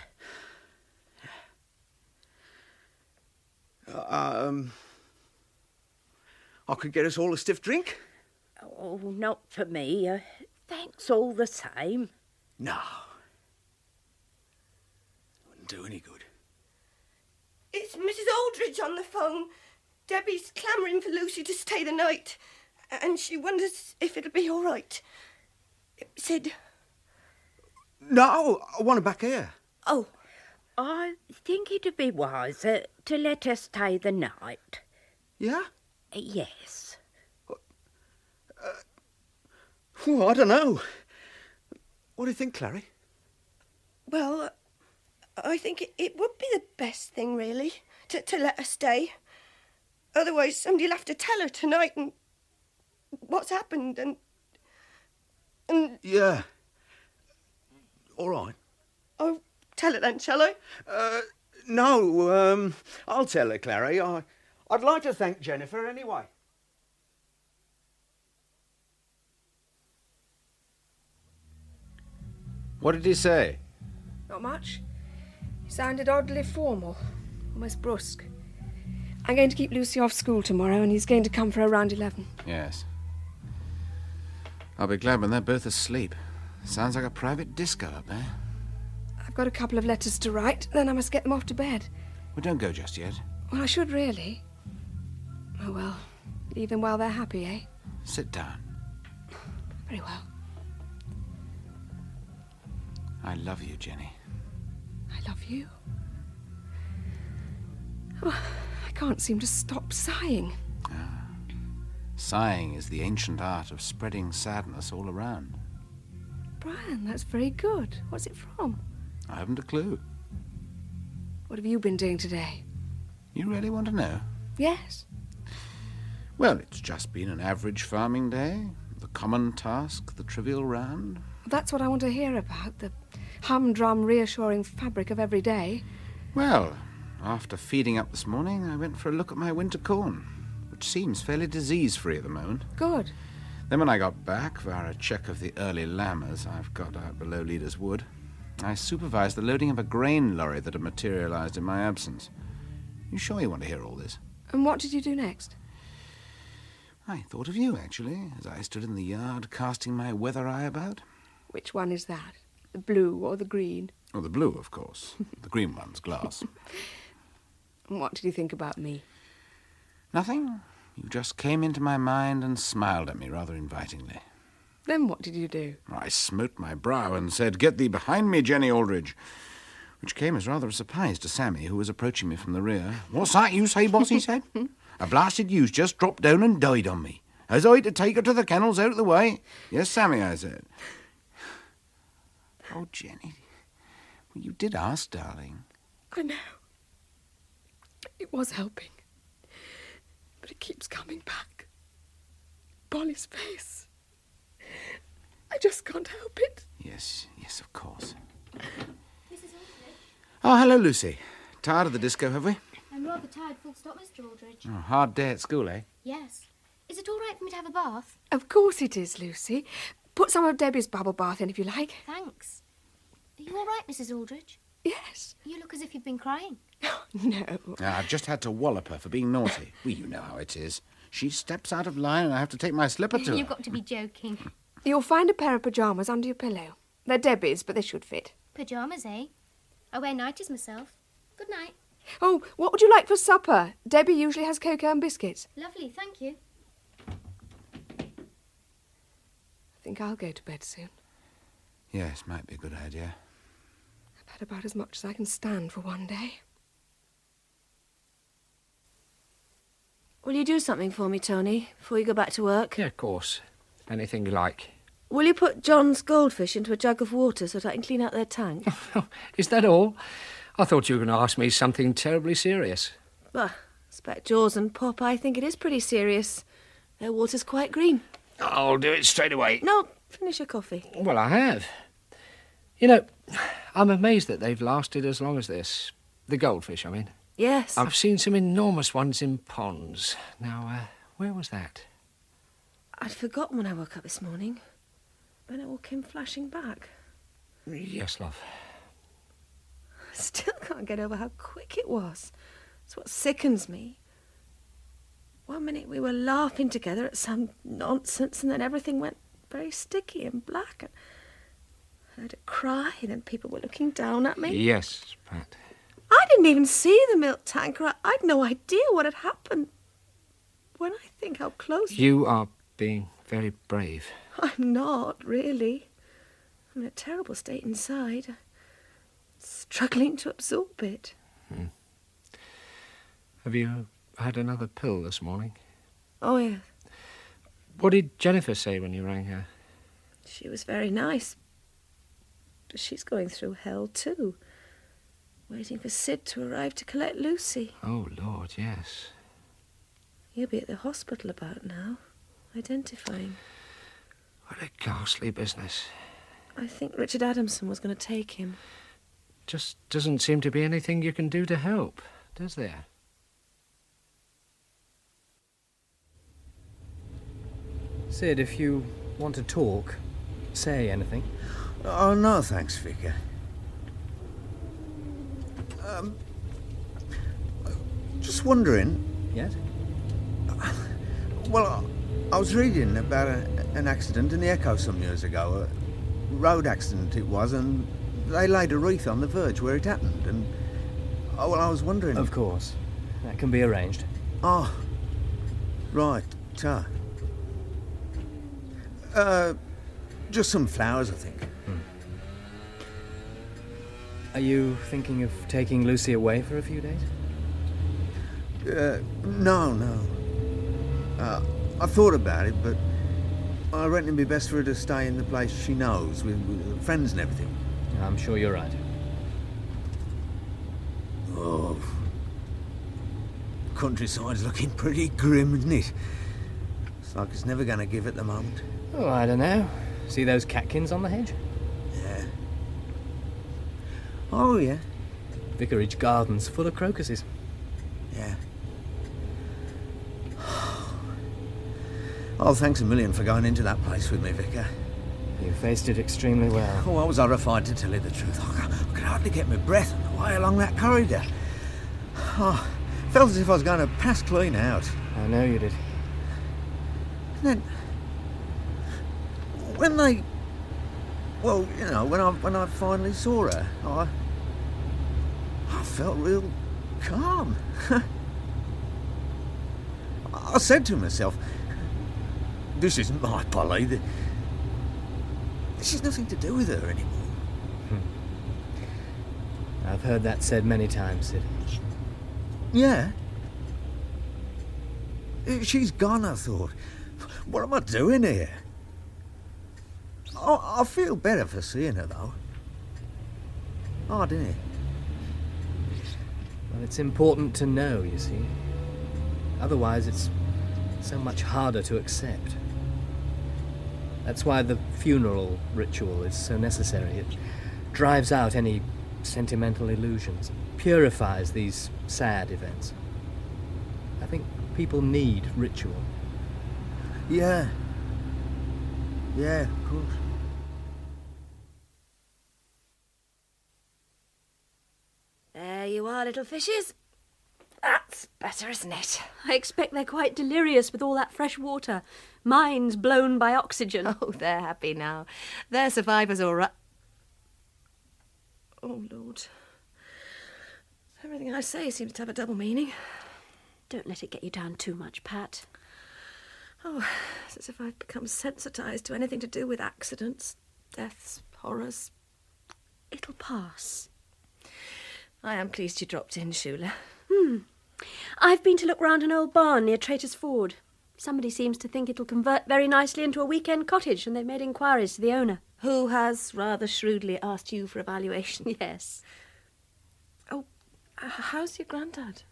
M: I could get us all a stiff drink.
S: Oh, not for me. Thanks all the same.
M: No. Wouldn't do any good.
R: It's Mrs. Aldridge on the phone. Debbie's clamouring for Lucy to stay the night. And she wonders if it'll be all right. Sid.
M: No, I want her back here.
R: Oh.
S: I think it'd be wiser to let her stay the night.
M: Yeah?
S: Yes.
M: I don't know. What do you think, Clary?
R: Well, I think it would be the best thing, really, to let her stay. Otherwise, somebody'll have to tell her tonight and what's happened and...
M: Yeah. All right.
R: I'll tell her then, shall I?
M: No, I'll tell her, Clary. I'd like to thank Jennifer anyway.
N: What did he say?
O: Not much. He sounded oddly formal, almost brusque. I'm going to keep Lucy off school tomorrow, and he's going to come for her around 11.
N: Yes. I'll be glad when they're both asleep. Sounds like a private disco up there.
O: I've got a couple of letters to write, then I must get them off to bed.
N: Well, don't go just yet.
O: Well, I should really. Oh, well, leave them while they're happy, eh?
N: Sit down.
O: Very well.
N: I love you, Jenny.
O: I love you. Oh, I can't seem to stop sighing.
N: Sighing is the ancient art of spreading sadness all around.
O: Brian, that's very good. What's it from?
N: I haven't a clue.
O: What have you been doing today?
N: You really want to know?
O: Yes.
N: Well, it's just been an average farming day. The common task, the trivial round.
O: That's what I want to hear about, the humdrum, reassuring fabric of every day.
N: Well, after feeding up this morning, I went for a look at my winter corn, which seems fairly disease-free at the moment.
O: Good.
N: Then when I got back, via a check of the early lambers I've got out below Leader's Wood, I supervised the loading of a grain lorry that had materialised in my absence. You sure you want to hear all this?
O: And what did you do next?
N: I thought of you, actually, as I stood in the yard casting my weather eye about.
O: Which one is that? The blue or the green?
N: Oh, the blue, of course. The green one's glass.
O: And what did you think about me?
N: Nothing. You just came into my mind and smiled at me rather invitingly.
O: Then what did you do?
N: I smote my brow and said, "Get thee behind me, Jenny Aldridge," which came as rather a surprise to Sammy, who was approaching me from the rear. "What's that you say, boss?" he said. "A blasted you's just dropped down and died on me. Has I to take her to the kennels out of the way?" "Yes, Sammy," I said. "Oh, Jenny, well, you did ask, darling."
O: I know. It was helping. But it keeps coming back. Polly's face. I just can't help it.
N: Yes, of course.
Q: Mrs. Aldridge?
N: Oh, hello, Lucy. Tired of the disco, have we?
Q: I'm rather tired, full stop, Mr. Aldridge.
N: Oh, hard day at school, eh?
Q: Yes. Is it all right for me to have a bath?
O: Of course it is, Lucy. Put some of Debbie's bubble bath in if you like.
Q: Thanks. Are you all right, Mrs. Aldridge?
O: Yes.
Q: You look as if you've been crying.
O: No.
N: I've just had to wallop her for being naughty. Well, you know how it is. She steps out of line and I have to take my slipper to her.
Q: You've got to be joking.
O: You'll find a pair of pyjamas under your pillow. They're Debbie's, but they should fit.
Q: Pyjamas, eh? I wear nighties myself. Good night.
O: Oh, what would you like for supper? Debbie usually has cocoa and biscuits.
Q: Lovely, thank you.
O: I think I'll go to bed soon.
N: Yes, might be a good idea.
O: I've had about as much as I can stand for one day.
J: Will you do something for me, Tony, before you go back to work?
I: Yeah, of course. Anything you like.
J: Will you put John's goldfish into a jug of water so that I can clean out their tank?
I: Is that all? I thought you were going to ask me something terribly serious.
J: Well, I expect Jaws and Pop, I think it is pretty serious. Their water's quite green.
I: I'll do it straight away.
J: No, finish your coffee.
I: Well, I have. You know, I'm amazed that they've lasted as long as this. The goldfish, I mean.
J: Yes.
I: I've seen some enormous ones in ponds. Now, where was that?
J: I'd forgotten when I woke up this morning. Then it all came flashing back.
I: Yes, love.
J: I still can't get over how quick it was. It's what sickens me. 1 minute we were laughing together at some nonsense, and then everything went very sticky and black. And I heard a cry, and then people were looking down at me.
I: Yes, Pat.
J: I didn't even see the milk tanker. I'd no idea what had happened. When I think how close...
I: You are being very brave.
J: I'm not, really. I'm in a terrible state inside. Struggling to absorb it.
I: Have you had another pill this morning?
J: Oh, yeah.
I: What did Jennifer say when you rang her?
J: She was very nice. But she's going through hell, too. Waiting for Sid to arrive to collect Lucy.
I: Oh, Lord, yes.
J: He'll be at the hospital about now, identifying.
I: What a ghastly business.
J: I think Richard Adamson was going to take him.
I: Just doesn't seem to be anything you can do to help, does there?
T: Sid, if you want to talk, say anything.
E: Oh, no, thanks, Vicar. Just wondering...
T: Yes?
E: Well, I was reading about an accident in the Echo some years ago. A road accident it was, and they laid a wreath on the verge where it happened, and... Oh, well, I was wondering...
T: Of course. That can be arranged.
E: Oh, right, just some flowers, I think.
T: Are you thinking of taking Lucy away for a few days?
E: No. I thought about it, but I reckon it'd be best for her to stay in the place she knows, with friends and everything.
T: I'm sure you're right.
E: Oh, countryside's looking pretty grim, isn't it? It's like it's never going to give at the moment.
T: Oh, I don't know. See those catkins on the hedge?
E: Yeah. Oh, yeah.
T: Vicarage garden's full of crocuses.
E: Yeah. Oh, thanks a million for going into that place with me, Vicar.
T: You faced it extremely well.
U: Oh, I was horrified, to tell you the truth. I could hardly get my breath on the way along that corridor. Oh, felt as if I was going to pass clean out.
T: I know you did.
U: And then, when they... Well, you know, when I finally saw her, I felt real calm. I said to myself, this isn't my Polly. This has nothing to do with her anymore.
T: I've heard that said many times, Sid.
U: Yeah. She's gone, I thought. What am I doing here? I feel better for seeing her, though. Oh, didn't it?
T: Well, it's important to know, you see. Otherwise, it's so much harder to accept. That's why the funeral ritual is so necessary. It drives out any sentimental illusions, purifies these sad events. I think people need ritual.
U: Yeah. Yeah, of course.
J: There you are, little fishes. That's better, isn't it?
D: I expect they're quite delirious with all that fresh water. Mine's blown by oxygen.
J: Oh, they're happy now. They're survivors, all right. Oh, Lord. Everything I say seems to have a double meaning.
D: Don't let it get you down too much, Pat.
J: Oh, it's as if I've become sensitised to anything to do with accidents, deaths, horrors.
D: It'll pass.
J: I am pleased you dropped in, Shula.
D: I've been to look round an old barn near Traitor's Ford. Somebody seems to think it'll convert very nicely into a weekend cottage, and they've made inquiries to the owner.
J: Who has rather shrewdly asked you for a valuation?
D: Yes.
J: Oh, how's your granddad?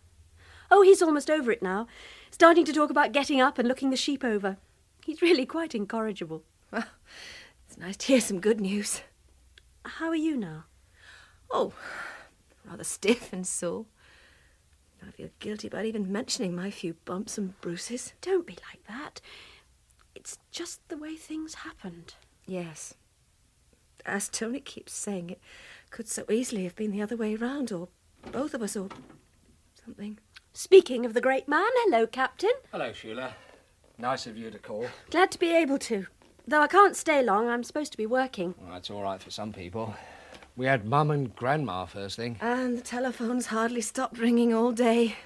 D: Oh, he's almost over it now. Starting to talk about getting up and looking the sheep over. He's really quite incorrigible.
J: Well, it's nice to hear some good news.
D: How are you now?
J: Oh, rather stiff and sore. I feel guilty about even mentioning my few bumps and bruises.
D: Don't be like that. It's just the way things happened.
J: Yes. As Tony keeps saying, it could so easily have been the other way round, or both of us, or something.
D: Speaking of the great man, hello, Captain.
I: Hello, Sheila. Nice of you to call.
D: Glad to be able to. Though I can't stay long, I'm supposed to be working.
I: Well, that's all right for some people. We had Mum and Grandma first thing.
J: And the telephone's hardly stopped ringing all day.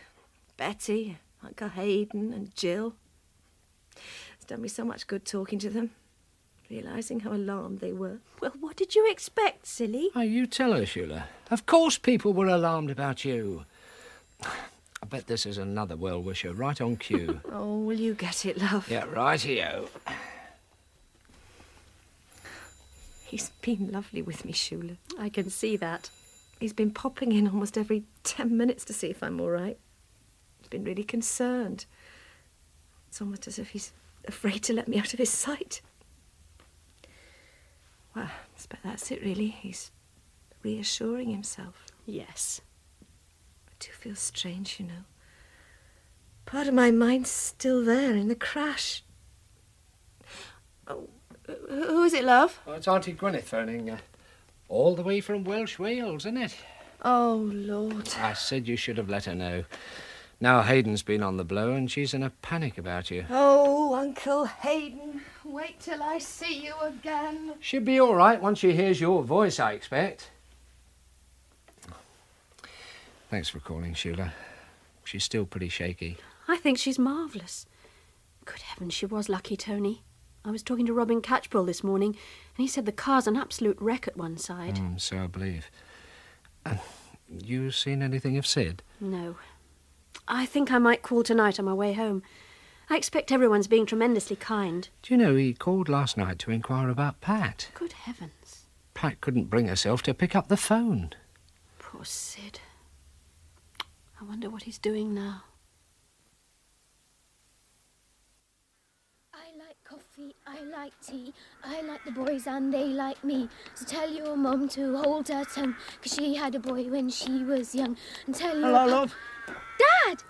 J: Betty, Uncle Hayden and Jill. It's done me so much good talking to them, realising how alarmed they were.
D: Well, what did you expect, silly?
I: Oh, you tell her, Sheila. Of course people were alarmed about you. I bet this is another well-wisher right on cue.
J: Oh, will you get it, love?
I: Yeah, righty-o.
J: He's been lovely with me, Shula.
D: I can see that.
J: He's been popping in almost every 10 minutes to see if I'm all right. He's been really concerned. It's almost as if he's afraid to let me out of his sight. Well, I suppose that's it, really. He's reassuring himself.
D: Yes.
J: I do feel strange, you know. Part of my mind's still there in the crash. Oh, who is it, love?
I: Oh, it's Auntie Gwyneth phoning. All the way from Welsh Wales, isn't it?
J: Oh, Lord.
I: I said you should have let her know. Now Hayden's been on the blow and she's in a panic about you.
J: Oh, Uncle Hayden, wait till I see you again.
I: She'll be all right once she hears your voice, I expect. Thanks for calling, Sheila. She's still pretty shaky.
D: I think she's marvellous. Good heavens, she was lucky, Tony. I was talking to Robin Catchpole this morning, and he said the car's an absolute wreck at one side.
I: So I believe. You seen anything of Sid?
D: No. I think I might call tonight on my way home. I expect everyone's being tremendously kind.
I: Do you know, he called last night to inquire about Pat.
D: Good heavens.
I: Pat couldn't bring herself to pick up the phone.
D: Poor Sid. I wonder what he's doing now.
Q: I like coffee, I like tea, I like the boys and they like me. So tell your mum to hold her tongue, 'cause she had a boy when she was young. And tell your...
U: Hello, love.
Q: Dad!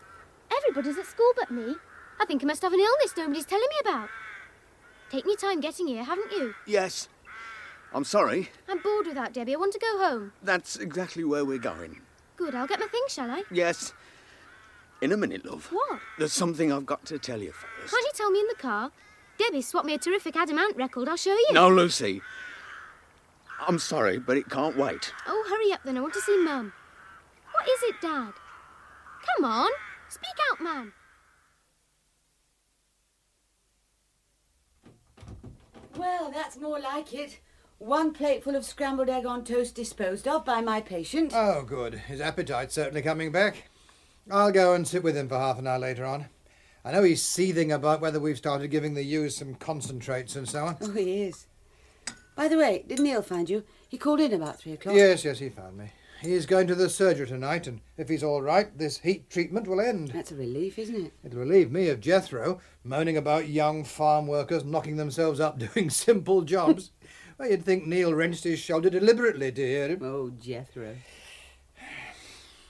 Q: Everybody's at school but me. I think I must have an illness nobody's telling me about. Taken your time getting here, haven't you?
U: Yes.
B: I'm sorry.
Q: I'm bored without Debbie. I want to go home.
B: That's exactly where we're going.
Q: Good, I'll get my things, shall I?
B: Yes. In a minute, love.
Q: What?
B: There's something I've got to tell you first.
Q: Can't you tell me in the car? Debbie swapped me a terrific Adamant record. I'll show you.
B: No, Lucy. I'm sorry, but it can't wait.
Q: Oh, hurry up then. I want to see Mum. What is it, Dad? Come on. Speak out, man.
C: Well, that's more like it. One plateful of scrambled egg on toast disposed of by my patient.
V: Oh, good. His appetite's certainly coming back. I'll go and sit with him for half an hour later on. I know he's seething about whether we've started giving the ewes some concentrates and so on.
C: Oh, he is. By the way, did Neil find you? He called in about 3 o'clock.
V: Yes, he found me. He's going to the surgery tonight, and if he's all right, this heat treatment will end.
C: That's a relief, isn't it?
V: It'll relieve me of Jethro, moaning about young farm workers knocking themselves up doing simple jobs. Well, you'd think Neil wrenched his shoulder deliberately to hear him.
C: Oh, Jethro.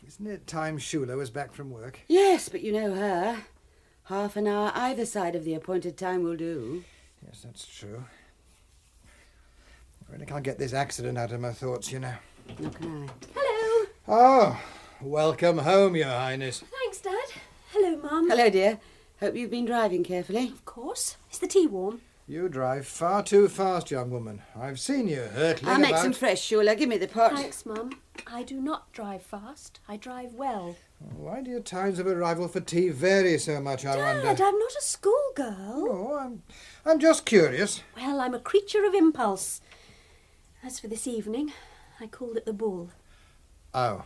V: Isn't it time Shula was back from work?
C: Yes, but you know her. Half an hour either side of the appointed time will do.
V: Yes, that's true. I really can't get this accident out of my thoughts, you know.
C: Nor can I.
D: Hello.
V: Oh, welcome home, Your Highness.
D: Thanks, Dad. Hello, Mum.
C: Hello, dear. Hope you've been driving carefully.
D: Of course. Is the tea warm?
V: You drive far too fast, young woman. I've seen you hurtling
C: I'll make
V: about.
C: some fresh, Shula. Give me the pot.
D: Thanks, Mum. I do not drive fast. I drive well.
V: Why do your times of arrival for tea vary so much, I wonder?
D: Dad, I'm not a schoolgirl.
V: Oh, I'm just curious.
D: Well, I'm a creature of impulse. As for this evening, I called it the Bull.
V: Oh.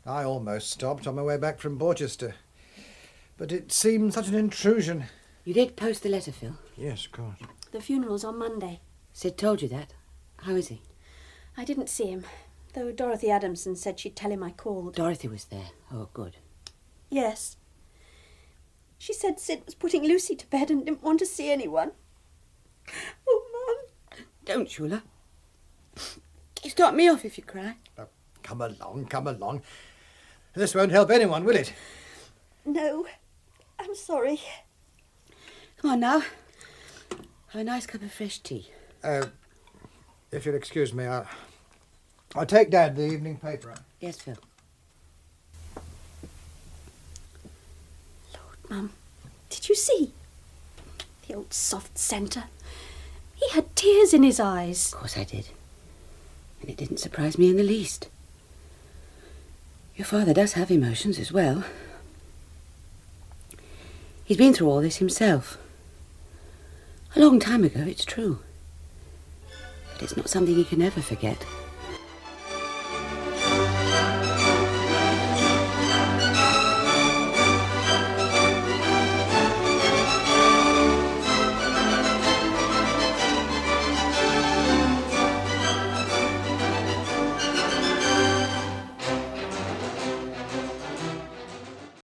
V: I almost stopped on my way back from Borchester. But it seemed such an intrusion.
C: You did post the letter, Phil?
V: Yes, of course.
D: The funeral's on Monday.
C: Sid told you that. How is he?
D: I didn't see him, though Dorothy Adamson said she'd tell him I called.
C: Dorothy was there. Oh, good.
D: Yes. She said Sid was putting Lucy to bed and didn't want to see anyone. Oh, Mum.
C: Don't, Shula. You start me off if you cry.
V: Oh, come along, come along. This won't help anyone, will it?
D: No, I'm sorry.
C: Come on now. Have a nice cup of fresh tea.
V: If you'll excuse me, I'll take Dad the evening paper.
C: Yes, Phil.
D: Lord, Mum, did you see? The old soft centre. He had tears in his eyes.
C: Of course I did. And it didn't surprise me in the least. Your father does have emotions as well. He's been through all this himself. A long time ago, it's true. But it's not something he can ever forget.